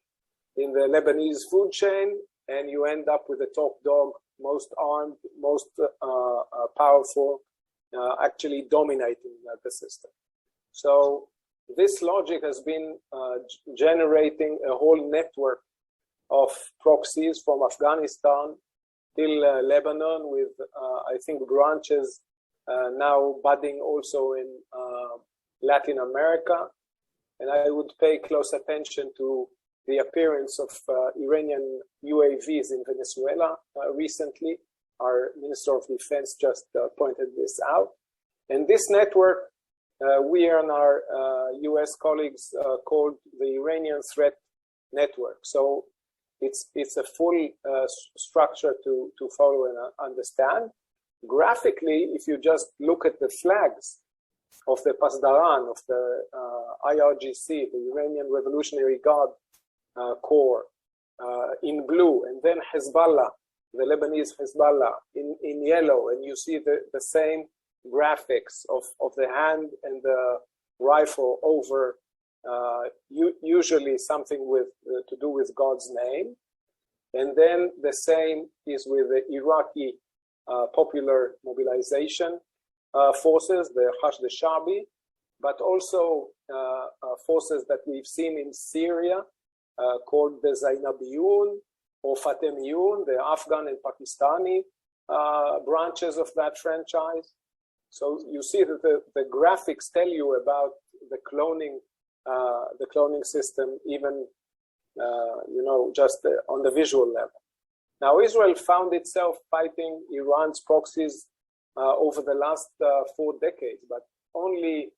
in the Lebanese food chain, and you end up with the top dog, most armed, most powerful, actually dominating the system. So this logic has been generating a whole network of proxies from Afghanistan till Lebanon, with I think branches now budding also in Latin America. And I would pay close attention to the appearance of Iranian UAVs in Venezuela recently. Our Minister of Defense just pointed this out. And this network, we and our US colleagues called the Iranian Threat Network. So it's a full structure to follow and understand. Graphically, if you just look at the flags of the Pasdaran, of the IRGC, the Iranian Revolutionary Guard Corps, in blue, and then Hezbollah, the Lebanese Hezbollah, in yellow, and you see the same graphics of the hand and the rifle over usually something with to do with God's name. And then the same is with the Iraqi Popular Mobilization forces, the Hashd al-Sha'bi, but also forces that we've seen in Syria called the Zainabiyun or Fatemiyun, the Afghan and Pakistani branches of that franchise. So you see that the graphics tell you about the cloning system, even just on the visual level. Now, Israel found itself fighting Iran's proxies over the last 4 decades, but only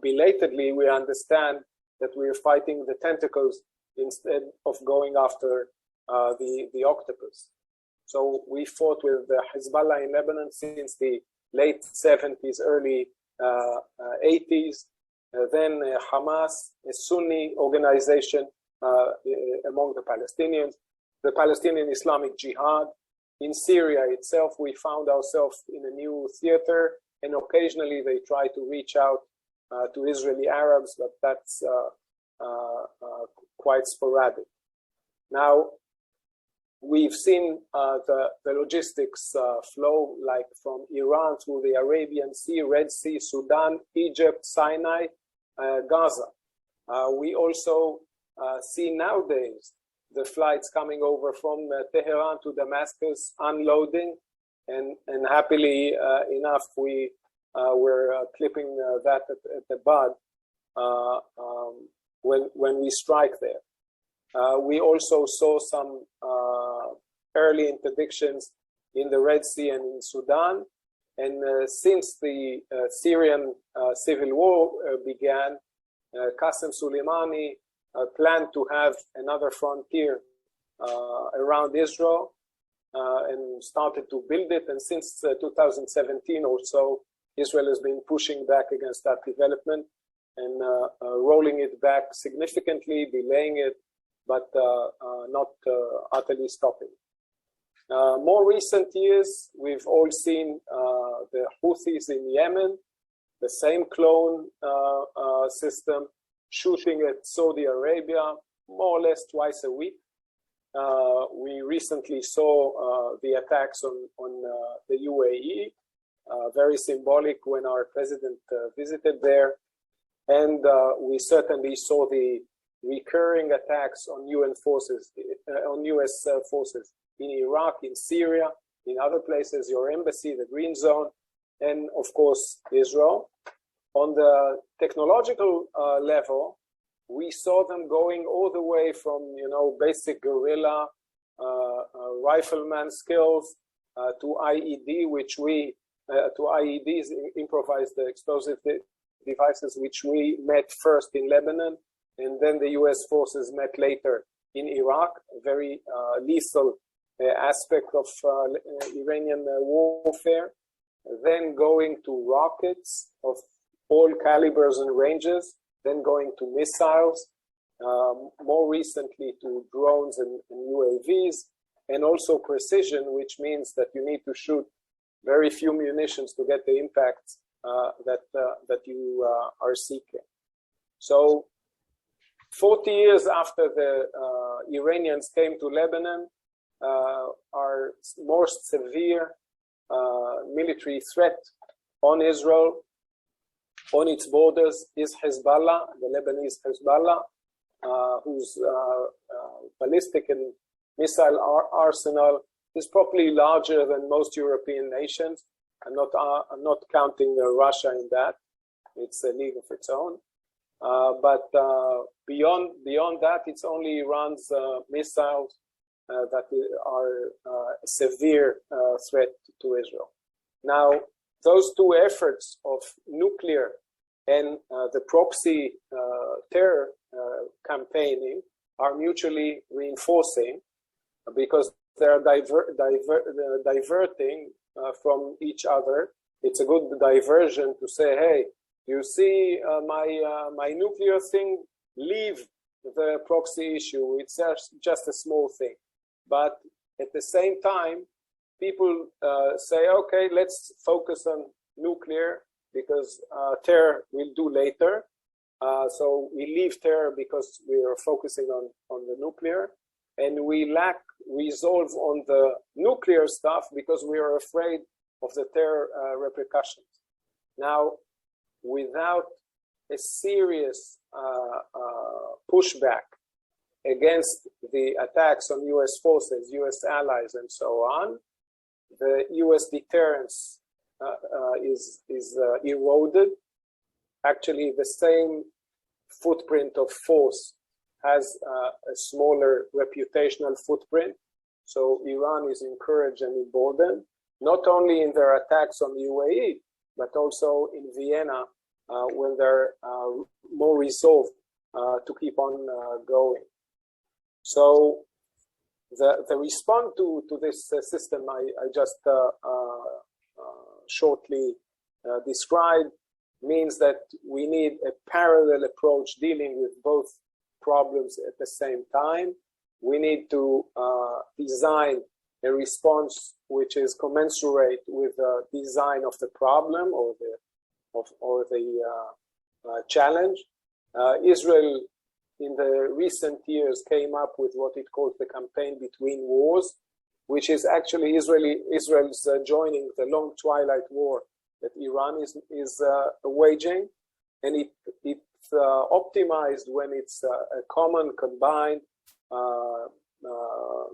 belatedly we understand that we're fighting the tentacles instead of going after the octopus. So we fought with the Hezbollah in Lebanon since the late 70s, early 80s. Then Hamas, a Sunni organization among the Palestinians, the Palestinian Islamic Jihad. In Syria itself, we found ourselves in a new theater, and occasionally they try to reach out to Israeli Arabs, but that's quite sporadic. Now, we've seen the logistics flow, like from Iran through the Arabian Sea, Red Sea, Sudan, Egypt, Sinai, Gaza. We also see nowadays the flights coming over from Tehran to Damascus unloading, and happily enough, we were clipping that at the bud when we strike there. We also saw some early interdictions in the Red Sea and in Sudan. And since the Syrian civil war began, Qasem Soleimani planned to have another frontier around Israel and started to build it. And since 2017 or so, Israel has been pushing back against that development and rolling it back significantly, delaying it, but not utterly stopping. More recent years, we've all seen the Houthis in Yemen, the same clone system, shooting at Saudi Arabia more or less twice a week. We recently saw the attacks on the UAE, very symbolic when our president visited there. And we certainly saw the recurring attacks on UN forces, on US forces in Iraq, in Syria, in other places, your embassy, the Green Zone, and of course, Israel. On the technological level, we saw them going all the way from, basic guerrilla rifleman skills to IED, to IEDs, improvised explosive devices, which we met first in Lebanon, and then the US forces met later in Iraq, a very lethal aspect of Iranian warfare, then going to rockets of all calibers and ranges, then going to missiles, more recently to drones and UAVs, and also precision, which means that you need to shoot very few munitions to get the impact that you are seeking. So 40 years after the Iranians came to Lebanon, our most severe military threat on Israel, on its borders, is Hezbollah, the Lebanese Hezbollah, whose ballistic and missile arsenal is probably larger than most European nations. I'm not counting Russia in that. It's a league of its own. But beyond that, it's only Iran's missiles that are a severe threat to Israel. Now, those two efforts of nuclear and the proxy terror campaigning are mutually reinforcing, because they're diverting from each other. It's a good diversion to say, hey, you see my nuclear thing, leave the proxy issue. It's just a small thing. But at the same time, people say, okay, let's focus on nuclear because terror we'll do later. So we leave terror because we are focusing on the nuclear. And we lack resolve on the nuclear stuff because we are afraid of the terror repercussions. Now, without a serious pushback against the attacks on US forces, US allies, and so on, the US deterrence is eroded. Actually, the same footprint of force has a smaller reputational footprint. So Iran is encouraged and emboldened, not only in their attacks on the UAE, but also in Vienna when they're more resolved to keep on going. So the response to this system I just shortly described means that we need a parallel approach dealing with both problems at the same time. We need to design a response which is commensurate with the design of the problem or the challenge. Israel, in the recent years, came up with what it calls the campaign between wars, which is actually Israel's joining the long twilight war that Iran is waging, and it optimized when it's a common, combined,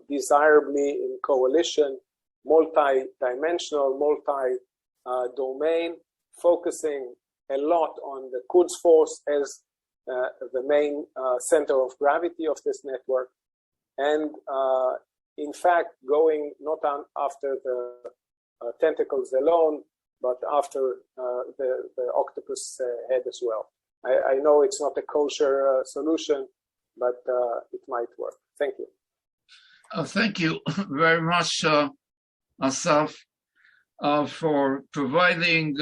desirably in coalition, multi-dimensional, multi-domain, focusing a lot on the Quds Force as the main center of gravity of this network. And in fact, going not after the tentacles alone, but after the octopus head as well. I know it's not a kosher solution, but it might work. Thank you. Thank you very much, Asaf, for providing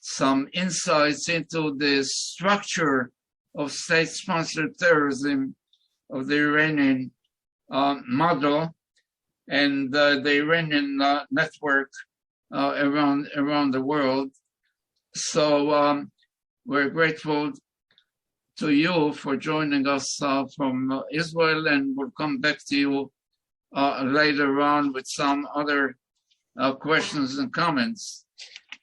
some insights into the structure of state-sponsored terrorism of the Iranian model and the Iranian network around the world. So we're grateful to you for joining us from Israel, and we'll come back to you later on with some other questions and comments.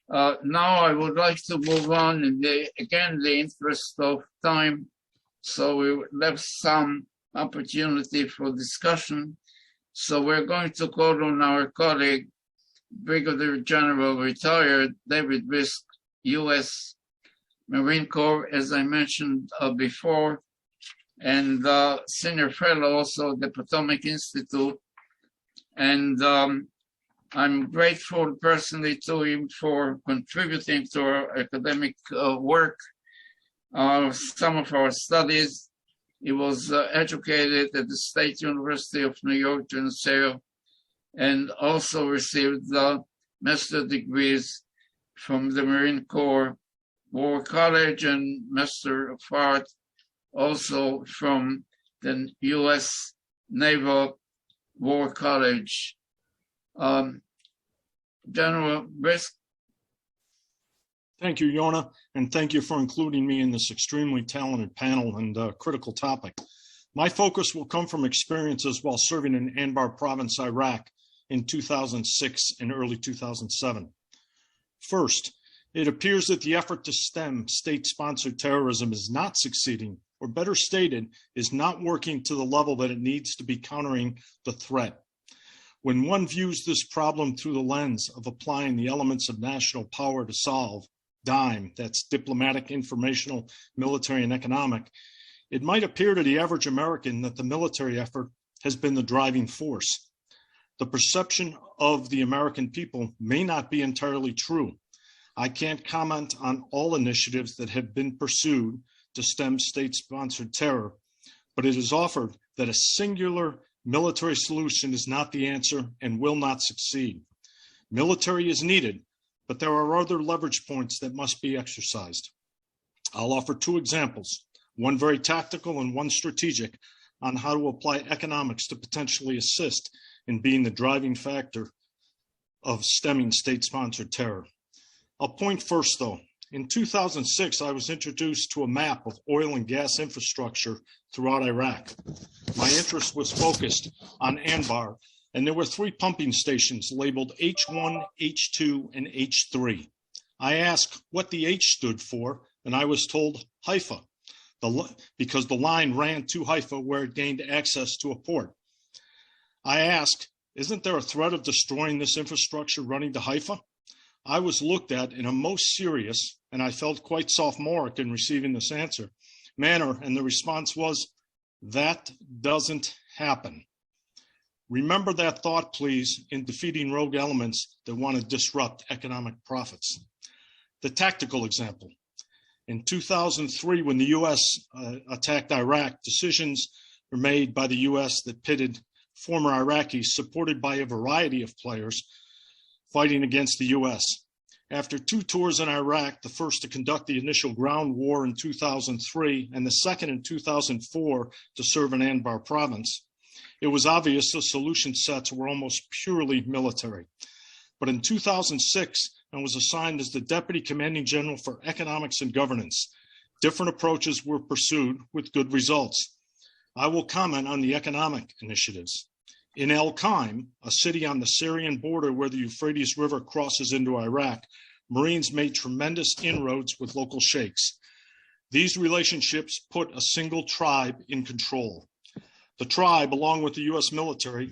Now I would like to move on in the interest of time, so we left some opportunity for discussion. So we're going to call on our colleague, Brigadier General retired David Risk, U.S. Marine Corps, as I mentioned before, and senior fellow also at the Potomac Institute. And I'm grateful personally to him for contributing to our academic work, some of our studies. He was educated at the State University of New York, Geneseo, and also received master's degrees from the Marine Corps War College and Master of Art also from the U.S. Naval War College. General Risk. Thank you, Yona, and thank you for including me in this extremely talented panel and critical topic. My focus will come from experiences while serving in Anbar Province, Iraq in 2006 and early 2007. First, it appears that the effort to stem state-sponsored terrorism is not succeeding, or better stated, is not working to the level that it needs to be countering the threat. When one views this problem through the lens of applying the elements of national power to solve, DIME, that's diplomatic, informational, military, and economic, it might appear to the average American that the military effort has been the driving force. The perception of the American people may not be entirely true. I can't comment on all initiatives that have been pursued to stem state-sponsored terror, but it is offered that a singular military solution is not the answer and will not succeed. Military is needed, but there are other leverage points that must be exercised. I'll offer two examples, one very tactical and one strategic, on how to apply economics to potentially assist in being the driving factor of stemming state-sponsored terror. I'll point first, though. In 2006, I was introduced to a map of oil and gas infrastructure throughout Iraq. My interest was focused on Anbar, and there were 3 pumping stations labeled H1, H2, and H3. I asked what the H stood for, and I was told Haifa, because the line ran to Haifa where it gained access to a port. I asked, isn't there a threat of destroying this infrastructure running to Haifa? I was looked at in a most serious, and I felt quite sophomoric in receiving this manner, and the response was, that doesn't happen. Remember that thought, please, in defeating rogue elements that want to disrupt economic profits. The tactical example. In 2003, when the U.S. Attacked Iraq, decisions were made by the U.S. that pitted former Iraqis, supported by a variety of players, fighting against the U.S. After 2 tours in Iraq, the first to conduct the initial ground war in 2003 and the second in 2004 to serve in Anbar Province, it was obvious the solution sets were almost purely military. But in 2006, I was assigned as the Deputy Commanding General for Economics and Governance. Different approaches were pursued with good results. I will comment on the economic initiatives. In El Qaim, a city on the Syrian border where the Euphrates River crosses into Iraq, Marines made tremendous inroads with local sheikhs. These relationships put a single tribe in control. The tribe, along with the US military,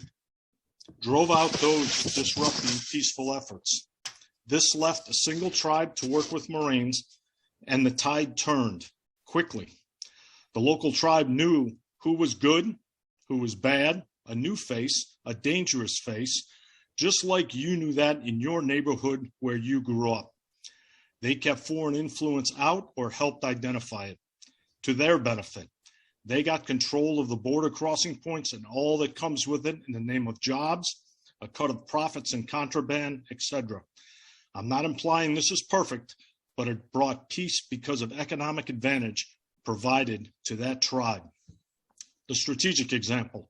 drove out those disrupting peaceful efforts. This left a single tribe to work with Marines, and the tide turned quickly. The local tribe knew who was good, who was bad, a new face, a dangerous face, just like you knew that in your neighborhood where you grew up. They kept foreign influence out or helped identify it to their benefit. They got control of the border crossing points and all that comes with it in the name of jobs, a cut of profits and contraband, etc. I'm not implying this is perfect, but it brought peace because of economic advantage provided to that tribe. The strategic example.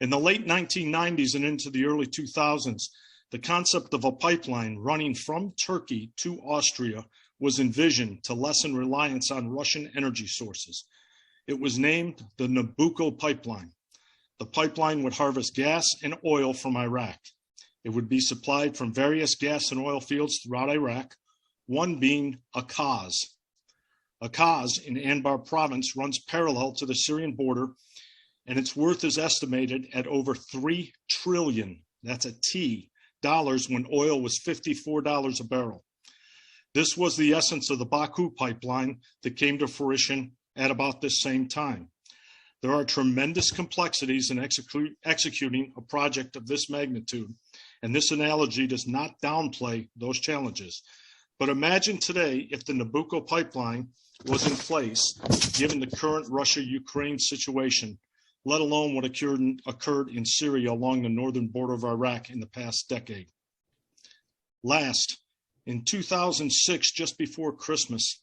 In the late 1990s and into the early 2000s, the concept of a pipeline running from Turkey to Austria was envisioned to lessen reliance on Russian energy sources. It was named the Nabucco pipeline. The pipeline would harvest gas and oil from Iraq. It would be supplied from various gas and oil fields throughout Iraq, one being Akaz. Akaz in Anbar province runs parallel to the Syrian border, and its worth is estimated at over $3 trillion, that's a T, dollars when oil was $54 a barrel. This was the essence of the Baku pipeline that came to fruition at about this same time. There are tremendous complexities in executing a project of this magnitude, and this analogy does not downplay those challenges. But imagine today if the Nabucco pipeline was in place, given the current Russia-Ukraine situation, let alone what occurred in Syria along the northern border of Iraq in the past decade. Last, in 2006, just before Christmas,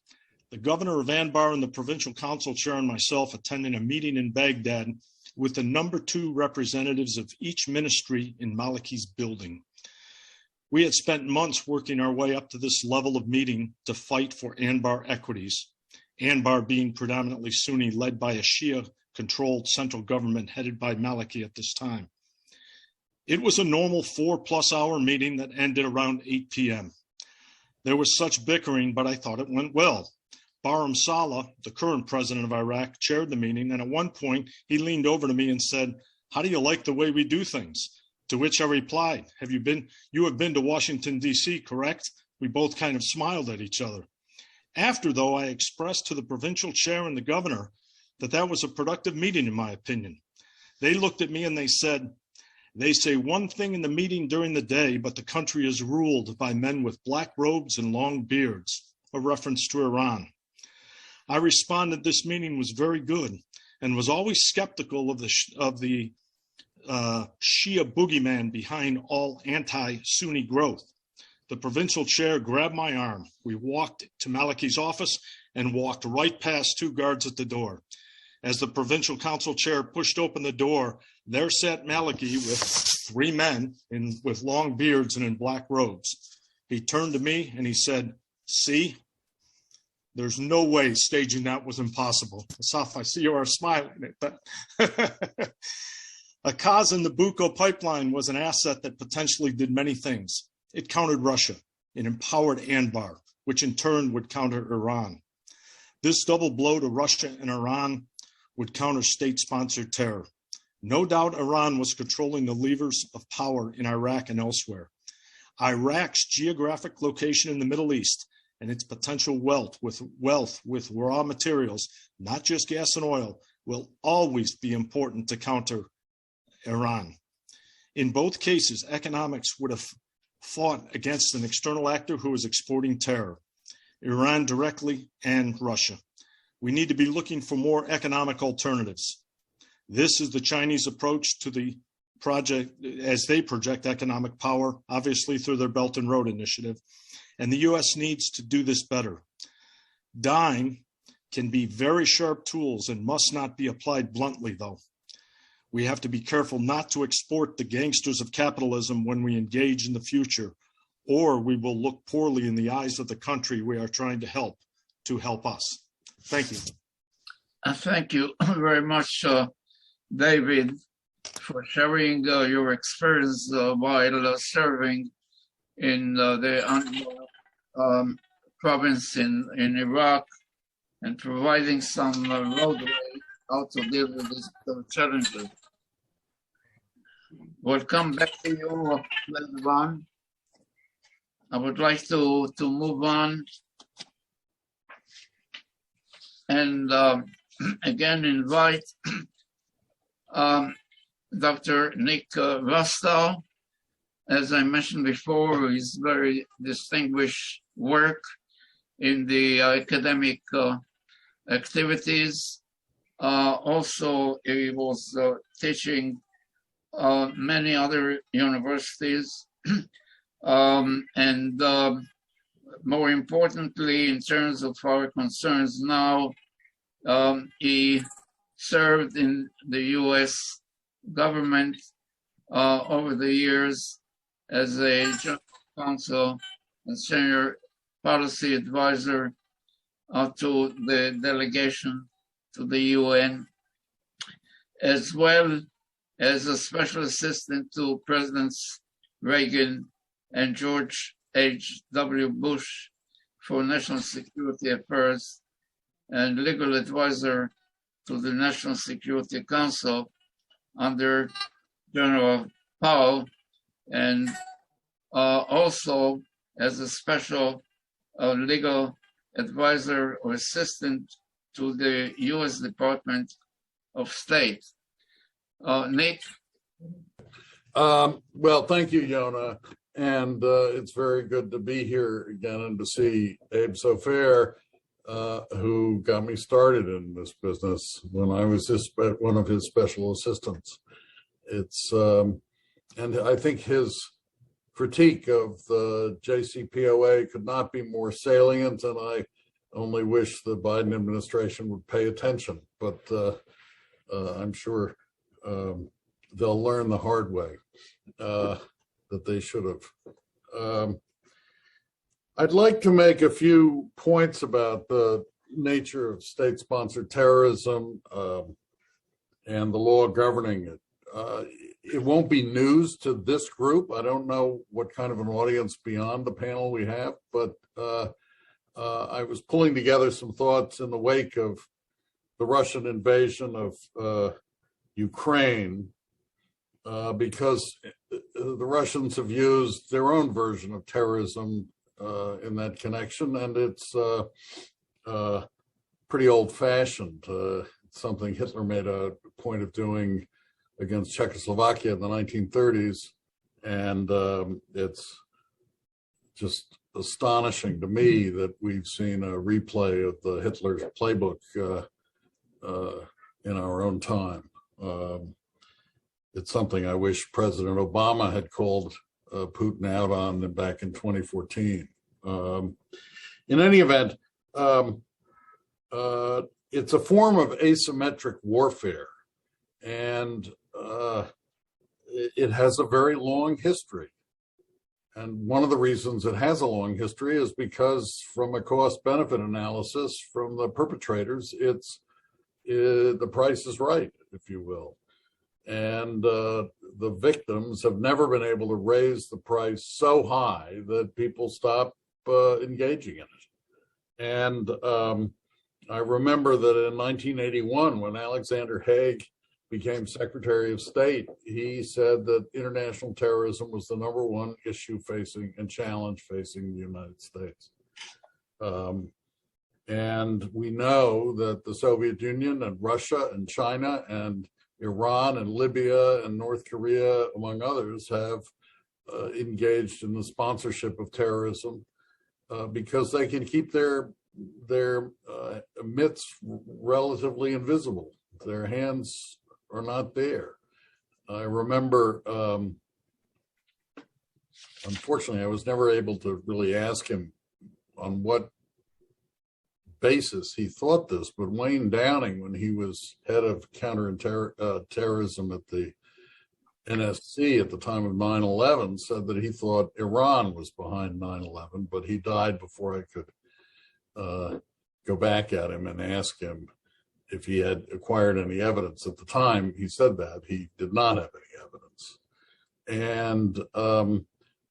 the governor of Anbar and the provincial council chair and myself attending a meeting in Baghdad with the number 2 representatives of each ministry in Maliki's building. We had spent months working our way up to this level of meeting to fight for Anbar equities, Anbar being predominantly Sunni, led by a Shia-controlled central government headed by Maliki at this time. It was a normal 4+ hour meeting that ended around 8 p.m. There was such bickering, but I thought it went well. Barham Saleh, the current president of Iraq, chaired the meeting, and at one point he leaned over to me and said, "How do you like the way we do things?" To which I replied, you have been to Washington, D.C., correct? We both kind of smiled at each other. After, though, I expressed to the provincial chair and the governor that was a productive meeting, in my opinion. They looked at me and they said, "They say one thing in the meeting during the day, but the country is ruled by men with black robes and long beards," a reference to Iran. I responded this meeting was very good and was always skeptical of the Shia boogeyman behind all anti-Sunni growth. The provincial chair grabbed my arm. We walked to Maliki's office and walked right past 2 guards at the door. As the provincial council chair pushed open the door, there sat Maliki with 3 men with long beards and in black robes. He turned to me and he said, "See, there's no way staging that was impossible." Asaf, I see you are smiling at that. Akaz and the Nabucco pipeline was an asset that potentially did many things. It countered Russia. It empowered Anbar, which in turn would counter Iran. This double blow to Russia and Iran would counter state-sponsored terror. No doubt Iran was controlling the levers of power in Iraq and elsewhere. Iraq's geographic location in the Middle East and its potential wealth with raw materials, not just gas and oil, will always be important to counter Iran. In both cases, economics would have fought against an external actor who is exporting terror, Iran directly and Russia. We need to be looking for more economic alternatives. This is the Chinese approach to the project as they project economic power, obviously through their Belt and Road Initiative. And the US needs to do this better. Dime can be very sharp tools and must not be applied bluntly, though. We have to be careful not to export the gangsters of capitalism when we engage in the future, or we will look poorly in the eyes of the country we are trying to help us. Thank you. Thank you very much, David, for sharing your experience while serving in the Anbar province in Iraq. and providing some roadway how to deal with these challenges. We'll come back to you later on. I would like to move on and again invite Dr. Nick Rostow. As I mentioned before, his very distinguished work in the academic activities. Also, he was teaching many other universities. And more importantly, in terms of our concerns now, he served in the U.S. government over the years as a general counsel and senior policy advisor to the delegation to the UN, as well as a special assistant to Presidents Reagan and George H.W. Bush for National Security Affairs and legal advisor to the National Security Council under General Powell, and also as a special legal advisor or assistant to the U.S. Department of State. Nick? Well, thank you, Yona. And it's very good to be here again and to see Abe Sofair, who got me started in this business when I was one of his special assistants. It's and I think his critique of the JCPOA could not be more salient, and I only wish the Biden administration would pay attention. But I'm sure they'll learn the hard way that they should have. I'd like to make a few points about the nature of state-sponsored terrorism and the law governing it. It won't be news to this group. I don't know what kind of an audience beyond the panel we have, but I was pulling together some thoughts in the wake of the Russian invasion of Ukraine, because the Russians have used their own version of terrorism in that connection, and it's pretty old-fashioned. It's something Hitler made a point of doing against Czechoslovakia in the 1930s, and it's just astonishing to me that we've seen a replay of the Hitler's playbook in our own time. It's something I wish President Obama had called Putin out on back in 2014. In any event, it's a form of asymmetric warfare, and it has a very long history. And one of the reasons it has a long history is because, from a cost-benefit analysis from the perpetrators, the price is right, if you will. And the victims have never been able to raise the price so high that people stop engaging in it. And I remember that in 1981, when Alexander Haig became Secretary of State, he said that international terrorism was the #1 issue facing and challenge facing the United States. And we know that the Soviet Union and Russia and China and Iran and Libya and North Korea, among others, have engaged in the sponsorship of terrorism because they can keep their midst relatively invisible. Their hands are not there. I remember, unfortunately, I was never able to really ask him on what basis he thought this, but Wayne Downing, when he was head of counterterrorism at the NSC at the time of 9/11, said that he thought Iran was behind 9/11, but he died before I could go back at him and ask him if he had acquired any evidence. At the time he said that he did not have any evidence. And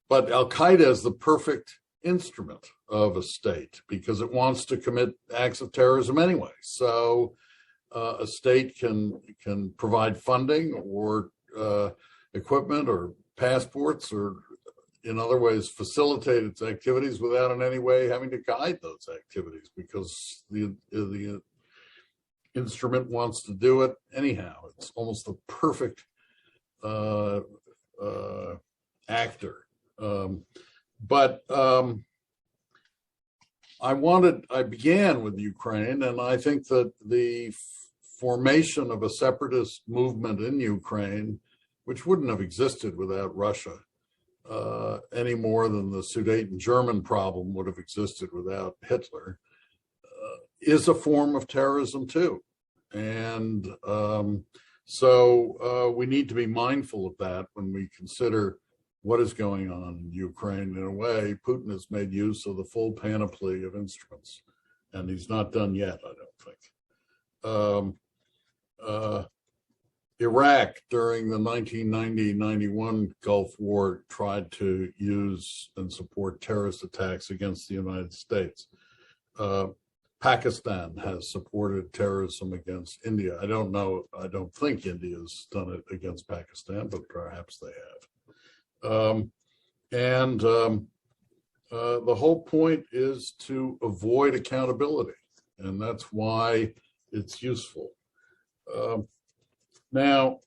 but Al-Qaeda is the perfect instrument of a state because it wants to commit acts of terrorism anyway. So a state can provide funding or equipment or passports or in other ways facilitate its activities without in any way having to guide those activities because the instrument wants to do it anyhow. It's almost the perfect actor. I began with Ukraine, and I think that the formation of a separatist movement in Ukraine, which wouldn't have existed without Russia, any more than the Sudeten-German problem would have existed without Hitler, is a form of terrorism too. And so we need to be mindful of that when we consider what is going on in Ukraine. In a way, Putin has made use of the full panoply of instruments, and he's not done yet, I don't think. Iraq during the 1990-91 Gulf War tried to use and support terrorist attacks against the United States. Pakistan has supported terrorism against India. I don't think India's done it against Pakistan, but perhaps they have. The whole point is to avoid accountability, and that's why it's useful. Now,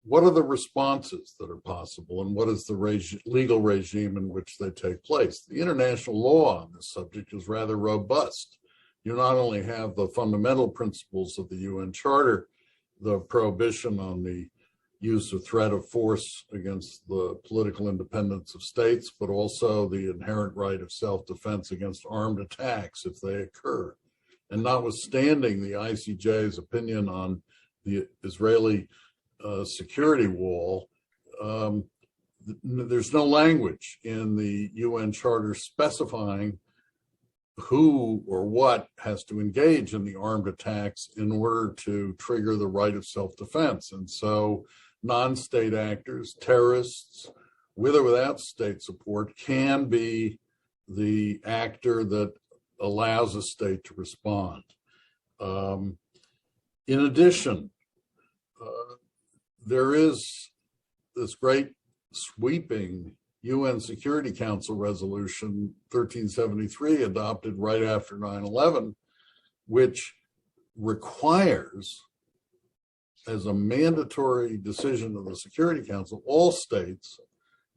what are the responses that are possible, and what is the legal regime in which they take place? The international law on this subject is rather robust. You not only have the fundamental principles of the UN Charter, the prohibition on the use of threat of force against the political independence of states, but also the inherent right of self-defense against armed attacks if they occur. And notwithstanding the ICJ's opinion on the Israeli security wall, there's no language in the UN Charter specifying who or what has to engage in the armed attacks in order to trigger the right of self-defense. And so non-state actors, terrorists, with or without state support, can be the actor that allows a state to respond. In addition, there is this great sweeping UN Security Council resolution 1373 adopted right after 9/11, which requires, as a mandatory decision of the Security Council, all states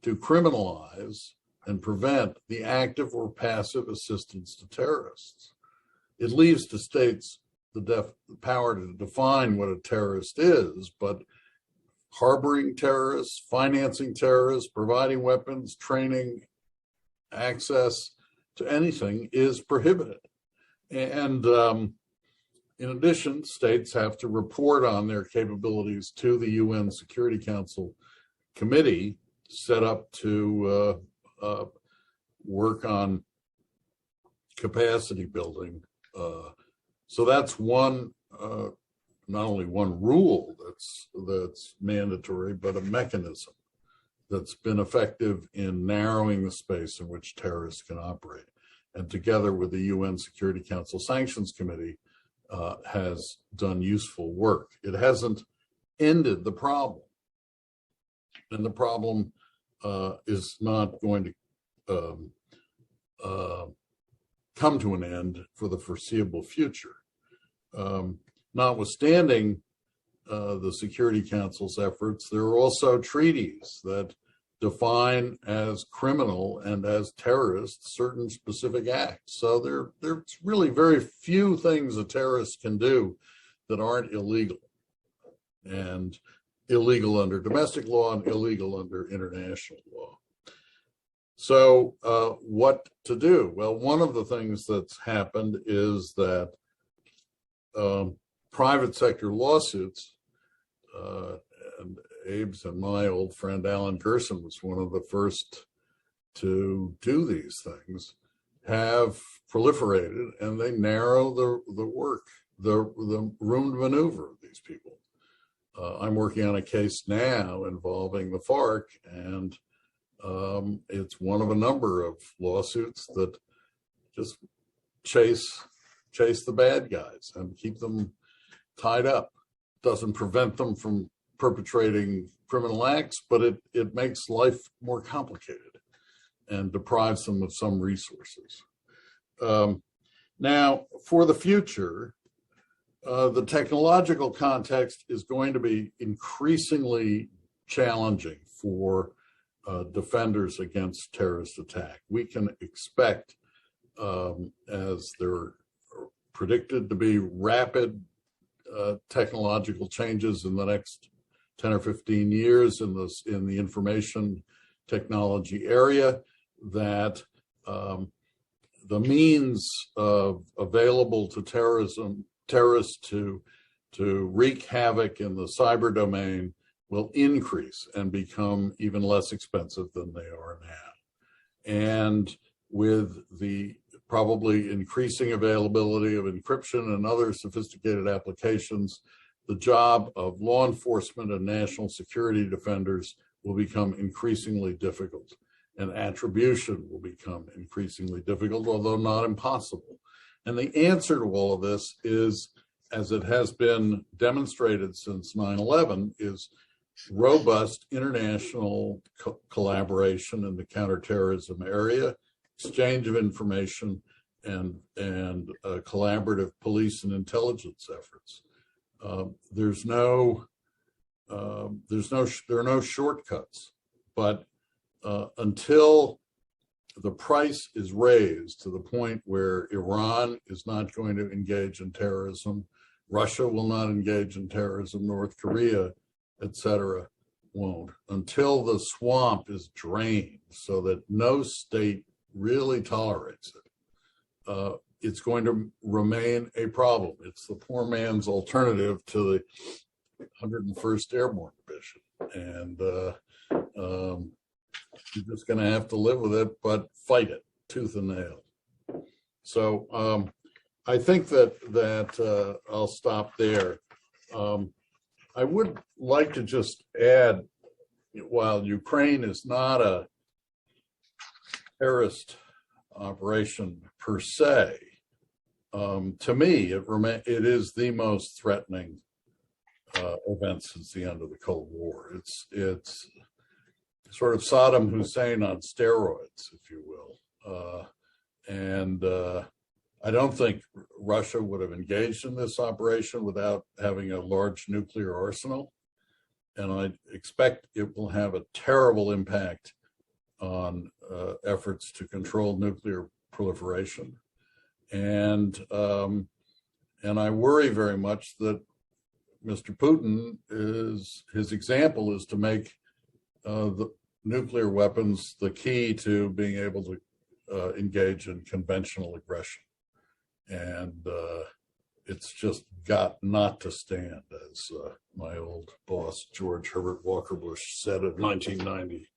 to criminalize and prevent the active or passive assistance to terrorists. It leaves to states the power to define what a terrorist is, but harboring terrorists, financing terrorists, providing weapons, training, access to anything is prohibited. And in addition, states have to report on their capabilities to the UN Security Council committee set up to work on capacity building. So that's one, not only one rule that's mandatory, but a mechanism that's been effective in narrowing the space in which terrorists can operate. And together with the UN Security Council Sanctions Committee, has done useful work. It hasn't ended the problem. And the problem is not going to come to an end for the foreseeable future. Notwithstanding the Security Council's efforts, there are also treaties that define as criminal and as terrorist certain specific acts. So there's really very few things a terrorist can do that aren't illegal, and illegal under domestic law and illegal under international law. So what to do? Well, one of the things that's happened is that private sector lawsuits, and Abe's and my old friend Alan Gerson was one of the first to do these things, have proliferated, and they narrow the work, the room to maneuver of these people. I'm working on a case now involving the FARC, and it's one of a number of lawsuits that just chase the bad guys and keep them tied up. Doesn't prevent them from perpetrating criminal acts, but it makes life more complicated and deprives them of some resources. Now, for the future, the technological context is going to be increasingly challenging for defenders against terrorist attack. We can expect, as there are predicted to be rapid technological changes in the next 10 or 15 years in the information technology area, that the means available to terrorists to wreak havoc in the cyber domain will increase and become even less expensive than they are now. And with the probably increasing availability of encryption and other sophisticated applications, the job of law enforcement and national security defenders will become increasingly difficult, and attribution will become increasingly difficult, although not impossible. And the answer to all of this is, as it has been demonstrated since 9/11, is robust international collaboration in the counterterrorism area, exchange of information, and collaborative police and intelligence efforts. There are no shortcuts, but until the price is raised to the point where Iran is not going to engage in terrorism, Russia will not engage in terrorism, North Korea, etc., won't. Until the swamp is drained so that no state really tolerates it, it's going to remain a problem. It's the poor man's alternative to the 101st Airborne Division. And you're just going to have to live with it, but fight it tooth and nail. So I think that I'll stop there. I would like to just add, while Ukraine is not a terrorist operation per se, to me, it is the most threatening event since the end of the Cold War. It's sort of Saddam Hussein on steroids, if you will. And I don't think Russia would have engaged in this operation without having a large nuclear arsenal. And I expect it will have a terrible impact on efforts to control nuclear proliferation. And I worry very much that Mr. Putin his example is to make the nuclear weapons the key to being able to engage in conventional aggression. And it's just got not to stand, as my old boss, George Herbert Walker Bush, said in 1990.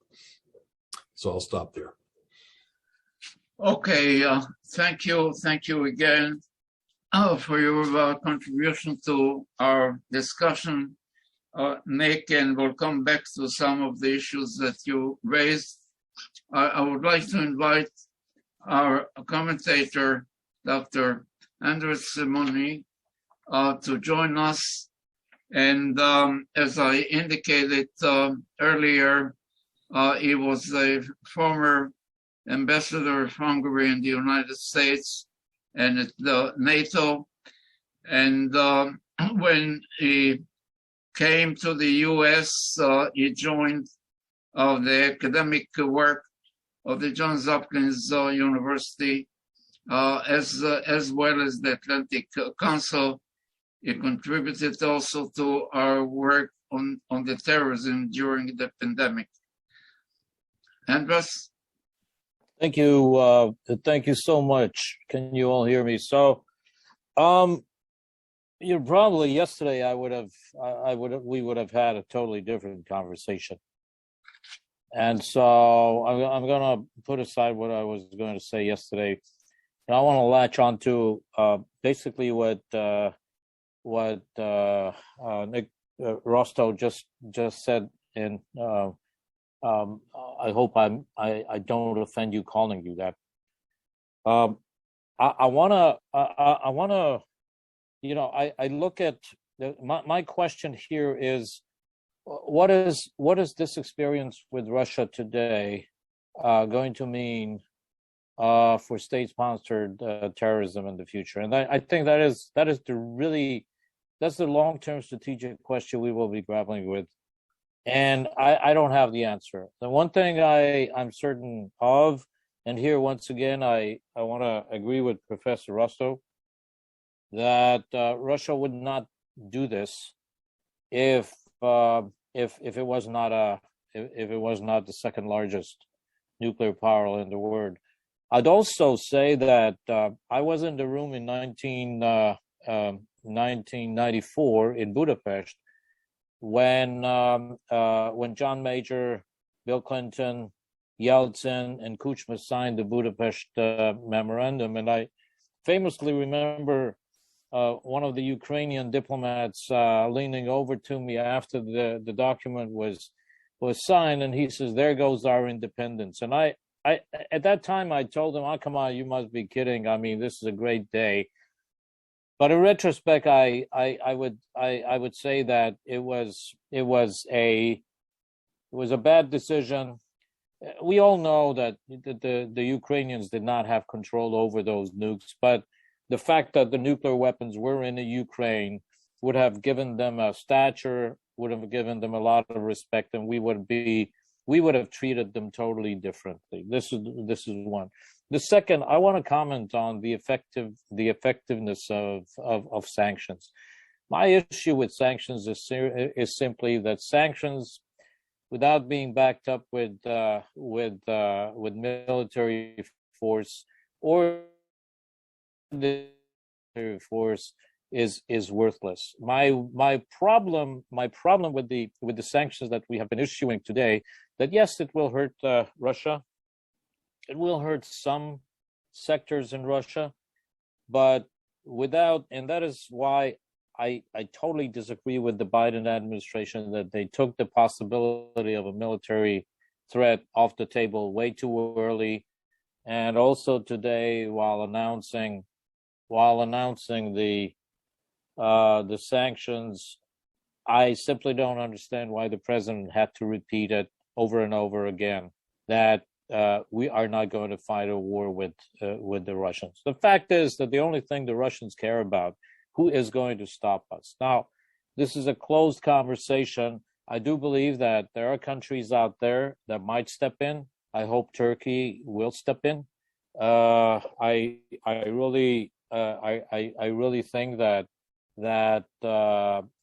So I'll stop there. Okay, thank you again for your contribution to our discussion, Nick, and we'll come back to some of the issues that you raised. I would like to invite our commentator, Dr. Andres Simoni, to join us. And as I indicated earlier, he was a former ambassador of Hungary in the United States and at the NATO. And when he came to the US, he joined the academic work of the Johns Hopkins University, as well as the Atlantic Council. He contributed also to our work on the terrorism during the pandemic. Andres? Thank you. Thank you so much. Can you all hear me? So, probably yesterday we would have had a totally different conversation. And so I'm going to put aside what I was going to say yesterday. And I want to latch on to basically what Nick Rostow just said, and I hope I don't offend you calling you that. I wanna, you know, I look at my question here is, what is this experience with Russia today going to mean for state-sponsored terrorism in the future? And I think that's the long-term strategic question we will be grappling with. And I don't have the answer. The one thing I'm certain of, and here once again I want to agree with Professor Rusto, that Russia would not do this if it was not the second largest nuclear power in the world. I'd also say that I was in the room in 1994 in Budapest when John Major, Bill Clinton, Yeltsin, and Kuchma signed the Budapest memorandum, and I famously remember one of the Ukrainian diplomats leaning over to me after the document was signed, and he says, "There goes our independence." And I at that time I told him, "Oh, come on, you must be kidding. I mean, this is a great day." But in retrospect, I would say that it was a bad decision. We all know that the Ukrainians did not have control over those nukes, but the fact that the nuclear weapons were in the Ukraine would have given them a stature, would have given them a lot of respect, and we would have treated them totally differently. This is one. The second, I want to comment on the effectiveness of sanctions. My issue with sanctions is simply that sanctions, without being backed up with military force or military force, is worthless. My problem with the sanctions that we have been issuing today, that yes, it will hurt Russia. It will hurt some sectors in Russia, but and that is why I totally disagree with the Biden administration that they took the possibility of a military threat off the table way too early. And also today, while announcing the sanctions, I simply don't understand why the president had to repeat it over and over again, that we are not going to fight a war with the Russians. The fact is that the only thing the Russians care about, who is going to stop us? Now, this is a closed conversation. I do believe that there are countries out there that might step in. I hope Turkey will step in. I really think that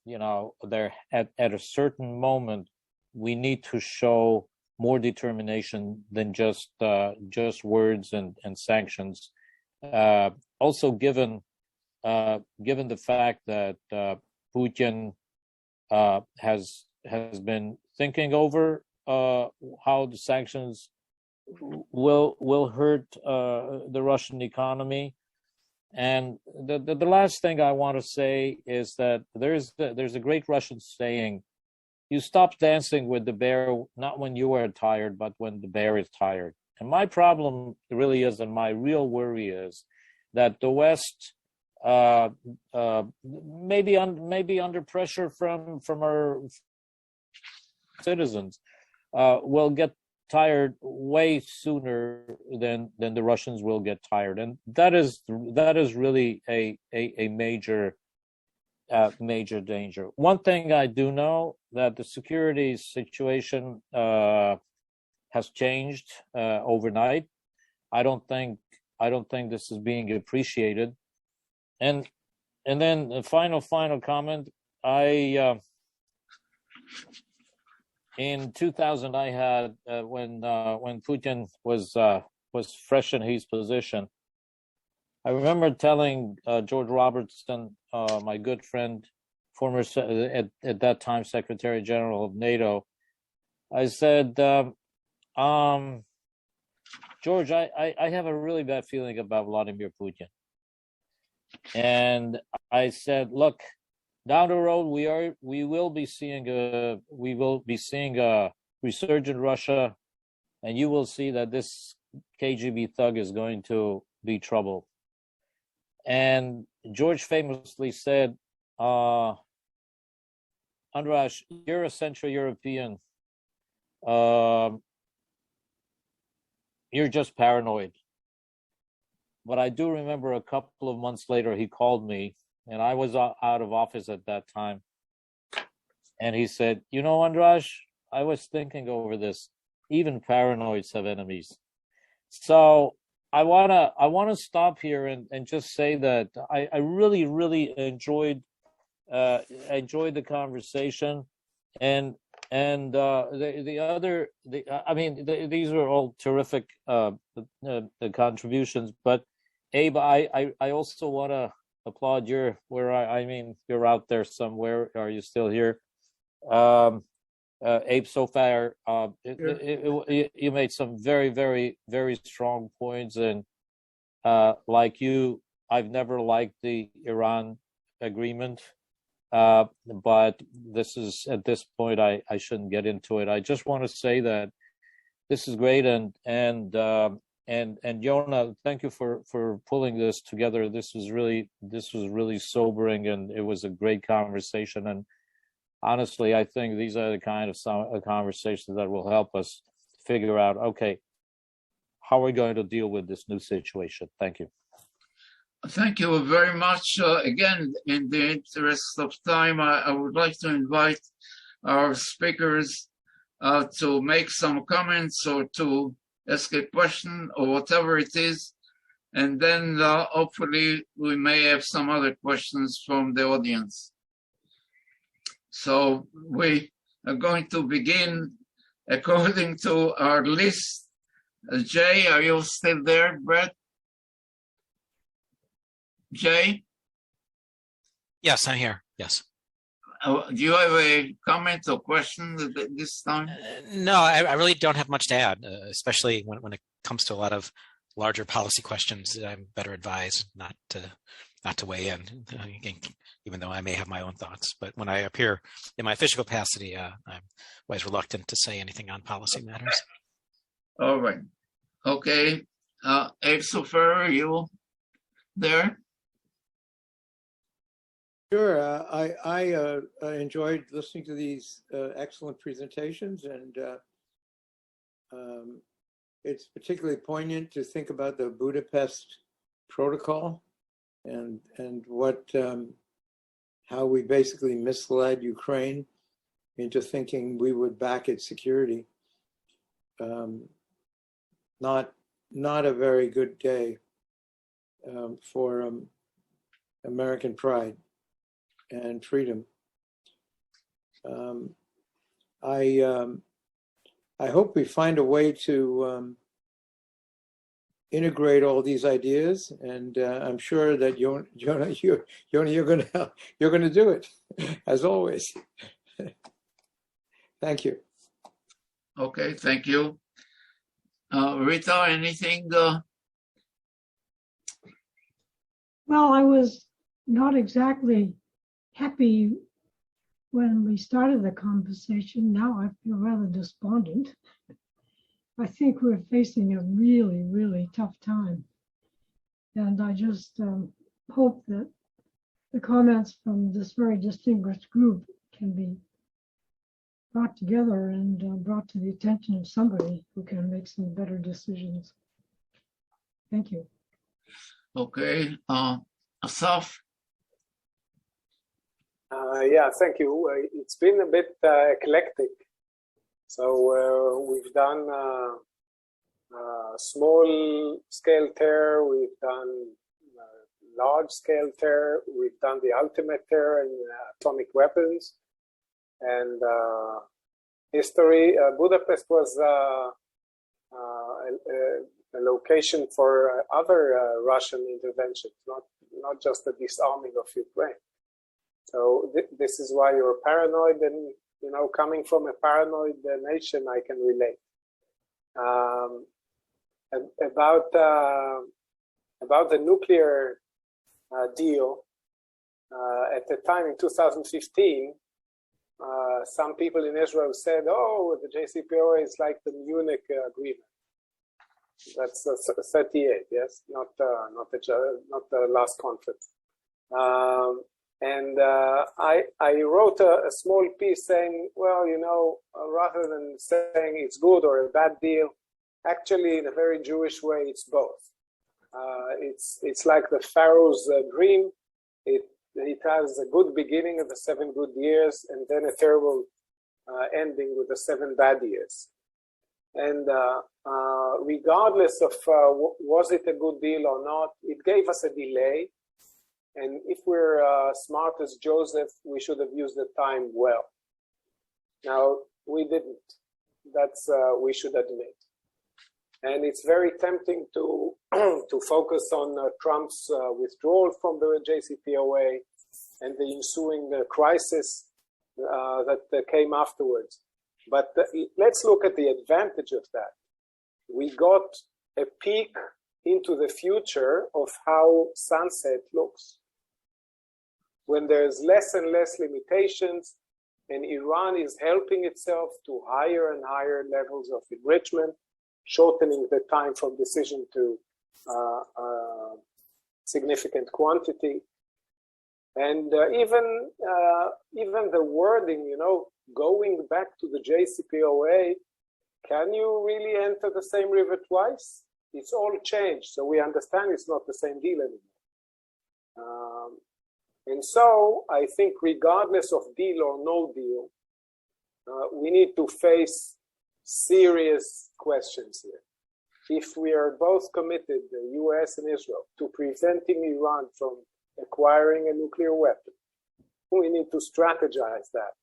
you know, there at a certain moment we need to show more determination than just words and sanctions. Also, given the fact that Putin has been thinking over how the sanctions will hurt the Russian economy. And the last thing I want to say is that there's a great Russian saying: "You stop dancing with the bear not when you are tired, but when the bear is tired." And my problem really is, and my real worry is, that the West, maybe under pressure from our citizens, will get tired way sooner than the Russians will get tired, and that is really a major danger. One thing I do know, that the security situation has changed overnight. I don't think this is being appreciated. And then the final comment. In 2000, I had when Putin was fresh in his position, I remember telling George Robertson, my good friend, former at that time Secretary General of NATO, I said, George, I have a really bad feeling about Vladimir Putin. And I said, look, down the road, we will be seeing a resurgent Russia, and you will see that this KGB thug is going to be trouble. And George famously said, Andras, you're a Central European. You're just paranoid. But I do remember a couple of months later, he called me, and I was out of office at that time. And he said, you know, Andras, I was thinking over this. Even paranoids have enemies. So I wanna stop here and just say that I really, really enjoyed the conversation, and these are all terrific the contributions. But Abe, I also want to applaud you're out there somewhere. Are you still here? Abe Sofar, you made some very, very, very strong points, and like you, I've never liked the Iran agreement, but this is, at this point, I shouldn't get into it. I just want to say that this is great, and Yona, thank you for pulling this together. This was really sobering, and it was a great conversation. And honestly, I think these are the kind of conversations that will help us figure out, okay, how are we going to deal with this new situation? Thank you. Thank you very much. Again, in the interest of time, I would like to invite our speakers to make some comments or to ask a question or whatever it is. And then hopefully we may have some other questions from the audience. So we are going to begin according to our list. Jay, are you still there, Brett? Jay? Yes, I'm here. Yes. Do you have a comment or question this time? No, I really don't have much to add, especially when it comes to a lot of larger policy questions. I'm better advised not to weigh in, even though I may have my own thoughts. But when I appear in my official capacity, I'm always reluctant to say anything on policy matters. All right. Okay. Abe Sofer, are you there? Sure. I enjoyed listening to these excellent presentations, and it's particularly poignant to think about the Budapest Protocol and what how we basically misled Ukraine into thinking we would back its security. Not a very good day for American pride and freedom. I hope we find a way to integrate all these ideas, and I'm sure that Yona, you're gonna do it, as always. Thank you. Okay, thank you. Rita, anything? Well, I was not exactly happy when we started the conversation. Now I feel rather despondent. I think we're facing a really, really tough time. And I just hope that the comments from this very distinguished group can be brought together and brought to the attention of somebody who can make some better decisions. Thank you. Okay, Asaf? Yeah, thank you. It's been a bit eclectic. So we've done small scale terror, we've done large scale terror, we've done the ultimate terror in atomic weapons and history. Budapest was a location for other Russian interventions, not just the disarming of Ukraine. So this is why you're paranoid, and coming from a paranoid nation, I can relate. About the nuclear deal, At the time in 2015, some people in Israel said, "Oh, the JCPOA is like the Munich agreement." That's 38, yes, not the last conference. And I wrote a small piece saying, well, you know, rather than saying it's good or a bad deal, actually, in a very Jewish way, it's both. It's like the Pharaoh's dream. It has a good beginning of the 7 good years, and then a terrible ending with the 7 bad years. And regardless of was it a good deal or not, it gave us a delay. And if we're smart as Joseph, we should have used the time well. Now, we didn't. That's we should admit. And it's very tempting to to focus on Trump's withdrawal from the JCPOA and the ensuing crisis that came afterwards. But let's look at the advantage of that. We got a peek into the future of how sunset looks. When there's less and less limitations, and Iran is helping itself to higher and higher levels of enrichment, shortening the time from decision to significant quantity. And even the wording, you know, going back to the JCPOA, can you really enter the same river twice? It's all changed, so we understand it's not the same deal anymore. And so I think regardless of deal or no deal, we need to face serious questions here. If we are both committed, the US and Israel, to preventing Iran from acquiring a nuclear weapon, we need to strategize that.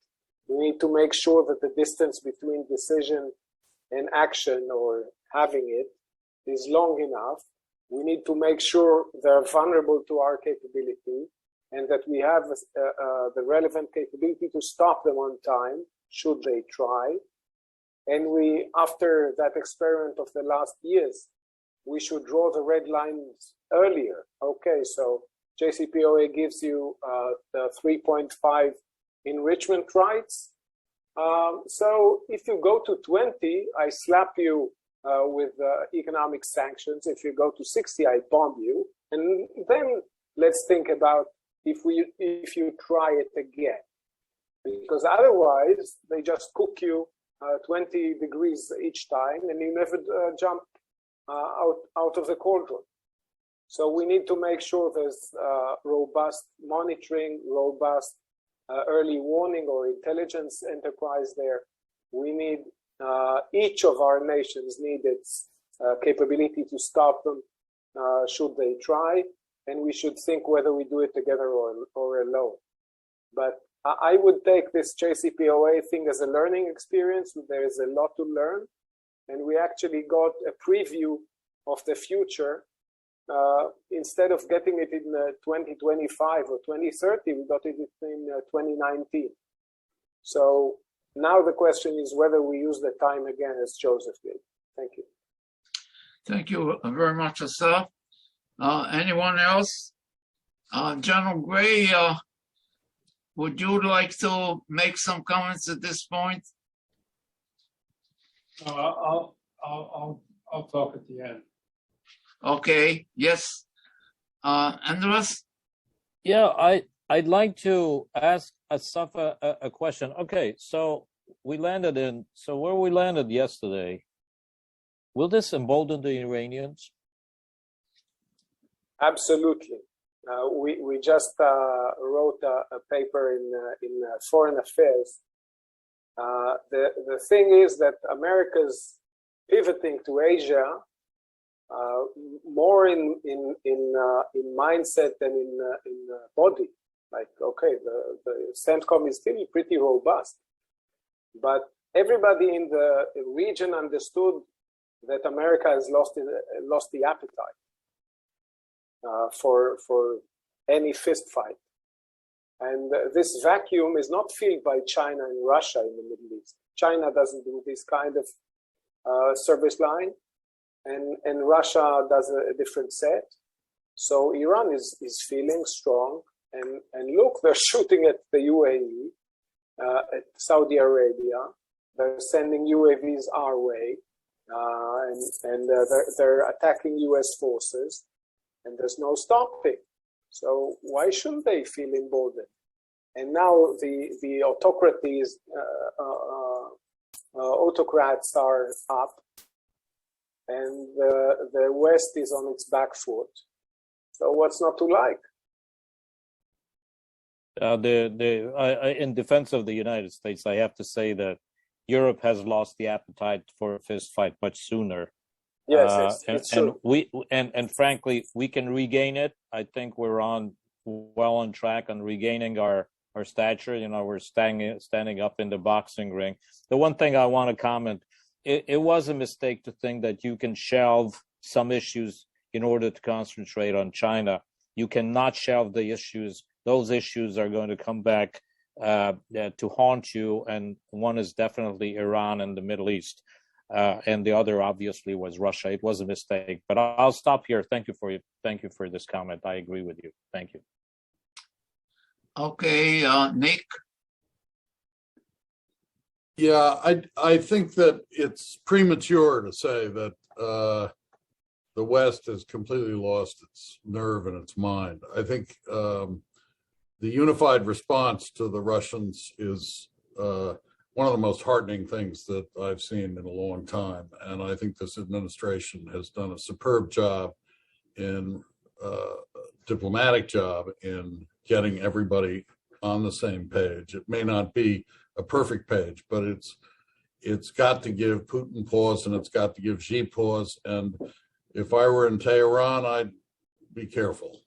We need to make sure that the distance between decision and action or having it is long enough. We need to make sure they're vulnerable to our capability and that we have the relevant capability to stop them on time, should they try. And we, after that experiment of the last years, we should draw the red lines earlier. Okay, so JCPOA gives you the 3.5 enrichment rights. So if you go to 20, I slap you with economic sanctions. If you go to 60, I bomb you. And then let's think about if you try it again. Because otherwise, they just cook you 20 degrees each time, and you never jump out of the cauldron. So we need to make sure there's robust monitoring, robust early warning or intelligence enterprise there. We need, each of our nations need its capability to stop them should they try, and we should think whether we do it together or alone. But I would take this JCPOA thing as a learning experience. There is a lot to learn, and we actually got a preview of the future. Instead of getting it in 2025 or 2030, we got it in 2019. So now the question is whether we use the time again as Joseph did. Thank you. Thank you very much, Asaf. Anyone else? General Gray, would you like to make some comments at this point? I'll talk at the end. Okay, yes. Andres? Yeah, I'd like to ask Asaf a question. Okay, so where we landed yesterday, will this embolden the Iranians? Absolutely. We just wrote a paper in Foreign Affairs. The thing is that America's pivoting to Asia more in mindset than in body. Like, okay, the CENTCOM is still pretty robust, but everybody in the region understood that America has lost the appetite for any fist fight. And this vacuum is not filled by China and Russia in the Middle East. China doesn't do this kind of service line, and Russia does a different set. So Iran is feeling strong, and look, they're shooting at the UAE, at Saudi Arabia. They're sending UAVs our way, and they're attacking US forces, and there's no stopping. So why shouldn't they feel emboldened? And now the autocracies, autocrats are up, and the West is on its back foot. So what's not to like? In defense of the United States, I have to say that Europe has lost the appetite for a fist fight much sooner. Yes, it's true. And frankly, we can regain it. I think we're well on track on regaining our stature. You know, we're standing up in the boxing ring. The one thing I want to comment, it was a mistake to think that you can shelve some issues in order to concentrate on China. You cannot shelve the issues. Those issues are going to come back to haunt you, and one is definitely Iran and the Middle East, and the other obviously was Russia. It was a mistake, but I'll stop here. Thank you for this comment. I agree with you. Thank you. Okay, Nick. Yeah, I think that it's premature to say that the West has completely lost its nerve and its mind. I think the unified response to the Russians is one of the most heartening things that I've seen in a long time. And I think this administration has done a superb job diplomatic job in getting everybody on the same page. It may not be a perfect page, but it's got to give Putin pause and it's got to give Xi pause. And if I were in Tehran, I'd be careful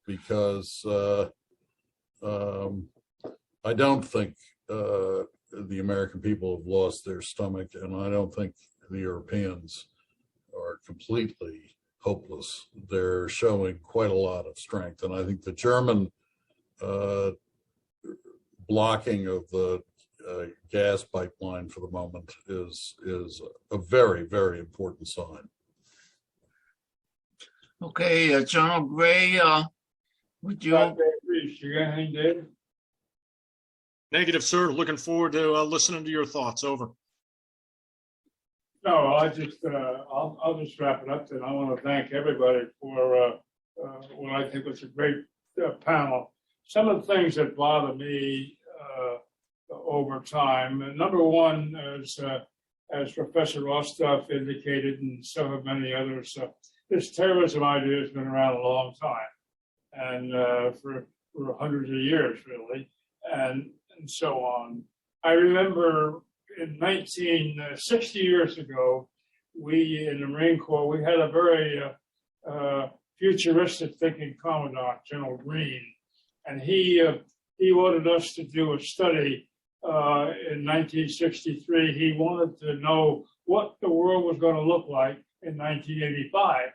because I don't think the American people have lost their stomach, and I don't think the Europeans are completely hopeless. They're showing quite a lot of strength, and I think the German blocking of the gas pipeline for the moment is a very, very important sign. Okay, General Gray, would you? You got anything, David? Negative, sir. Looking forward to listening to your thoughts. Over. No, I'll just wrap it up. Then I want to thank everybody for what I think was a great panel. Some of the things that bother me over time. Number one, as Professor Rostov indicated, and so have many others, this terrorism idea has been around a long time, and for hundreds of years, really, and so on. I remember in 60 years ago, we in the Marine Corps, we had a very futuristic thinking commandant, General Green, and he wanted us to do a study in 1963. He wanted to know what the world was going to look like in 1985.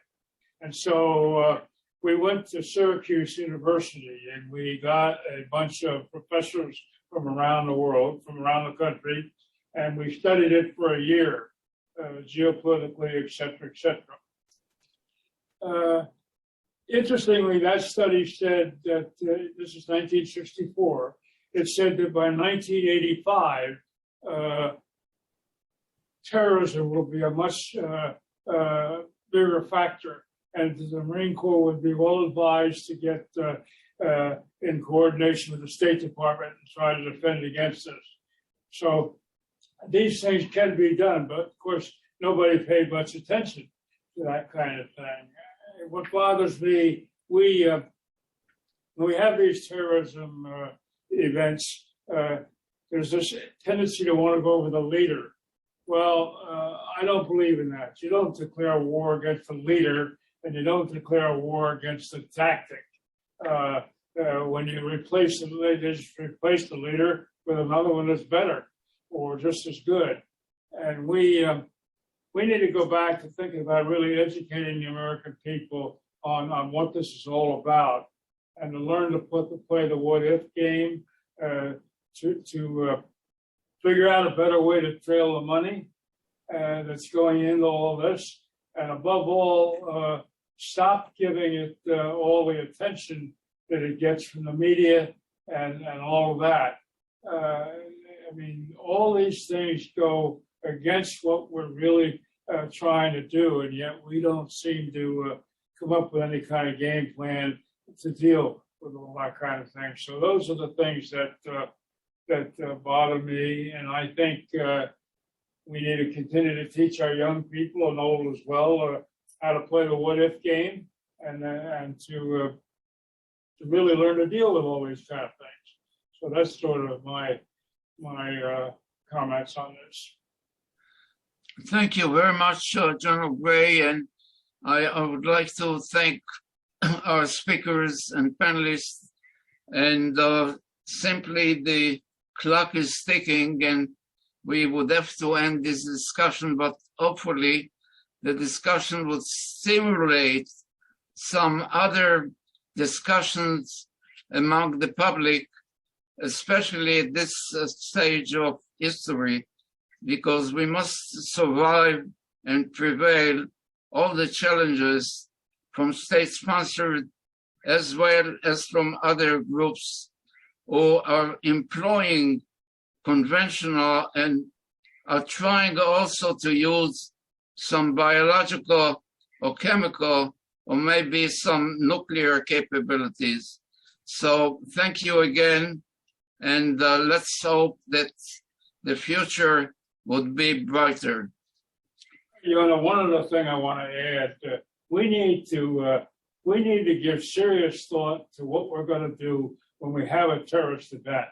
And so we went to Syracuse University and we got a bunch of professors from around the world, from around the country, and we studied it for a year, geopolitically, et cetera, et cetera. Interestingly, that study said that, this is 1964, it said that by 1985, terrorism will be a much bigger factor, and the Marine Corps would be well advised to get in coordination with the State Department and try to defend against this. So these things can be done, but of course, nobody paid much attention to that kind of thing. What bothers me, when we have these terrorism events, there's this tendency to want to go over the leader. Well, I don't believe in that. You don't declare war against the leader, and you don't declare a war against the tactic. When you replace the leader, just replace the leader with another one that's better or just as good. And we need to go back to thinking about really educating the American people on what this is all about, and to learn to play the what-if game, to figure out a better way to trail the money that's going into all this, and above all, stop giving it all the attention that it gets from the media and all of that. I mean, all these things go against what we're really trying to do, and yet we don't seem to come up with any kind of game plan to deal with all that kind of thing. So those are the things that bother me, and I think we need to continue to teach our young people and old as well how to play the what-if game, and to really learn to deal with all these kind of things. So that's sort of my comments on this. Thank you very much, General Gray, and I would like to thank our speakers and panelists. And simply the clock is ticking, and we would have to end this discussion, but hopefully the discussion would stimulate some other discussions among the public, especially at this stage of history, because we must survive and prevail all the challenges from state-sponsored as well as from other groups who are employing conventional and are trying also to use some biological or chemical or maybe some nuclear capabilities. So thank you again, and let's hope that the future would be brighter. You know, one other thing I want to add, we need to give serious thought to what we're going to do when we have a terrorist event.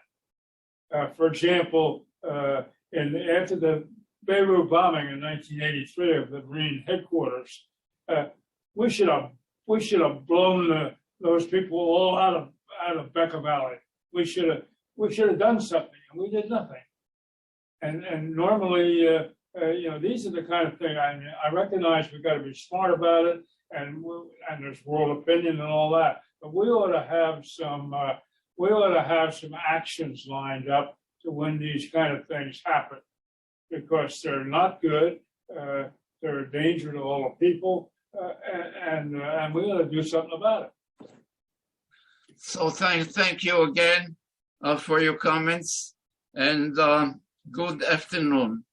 For example, after the Beirut bombing in 1983 of the Marine headquarters, we should have blown those people all out of Becker Valley. We should have done something, and we did nothing. And normally, you know, these are the kind of thing. I recognize we've got to be smart about it, and there's world opinion and all that. But we ought to have some actions lined up to when these kind of things happen, because they're not good. They're a danger to all the people, and we ought to do something about it. So thank you again for your comments, and good afternoon.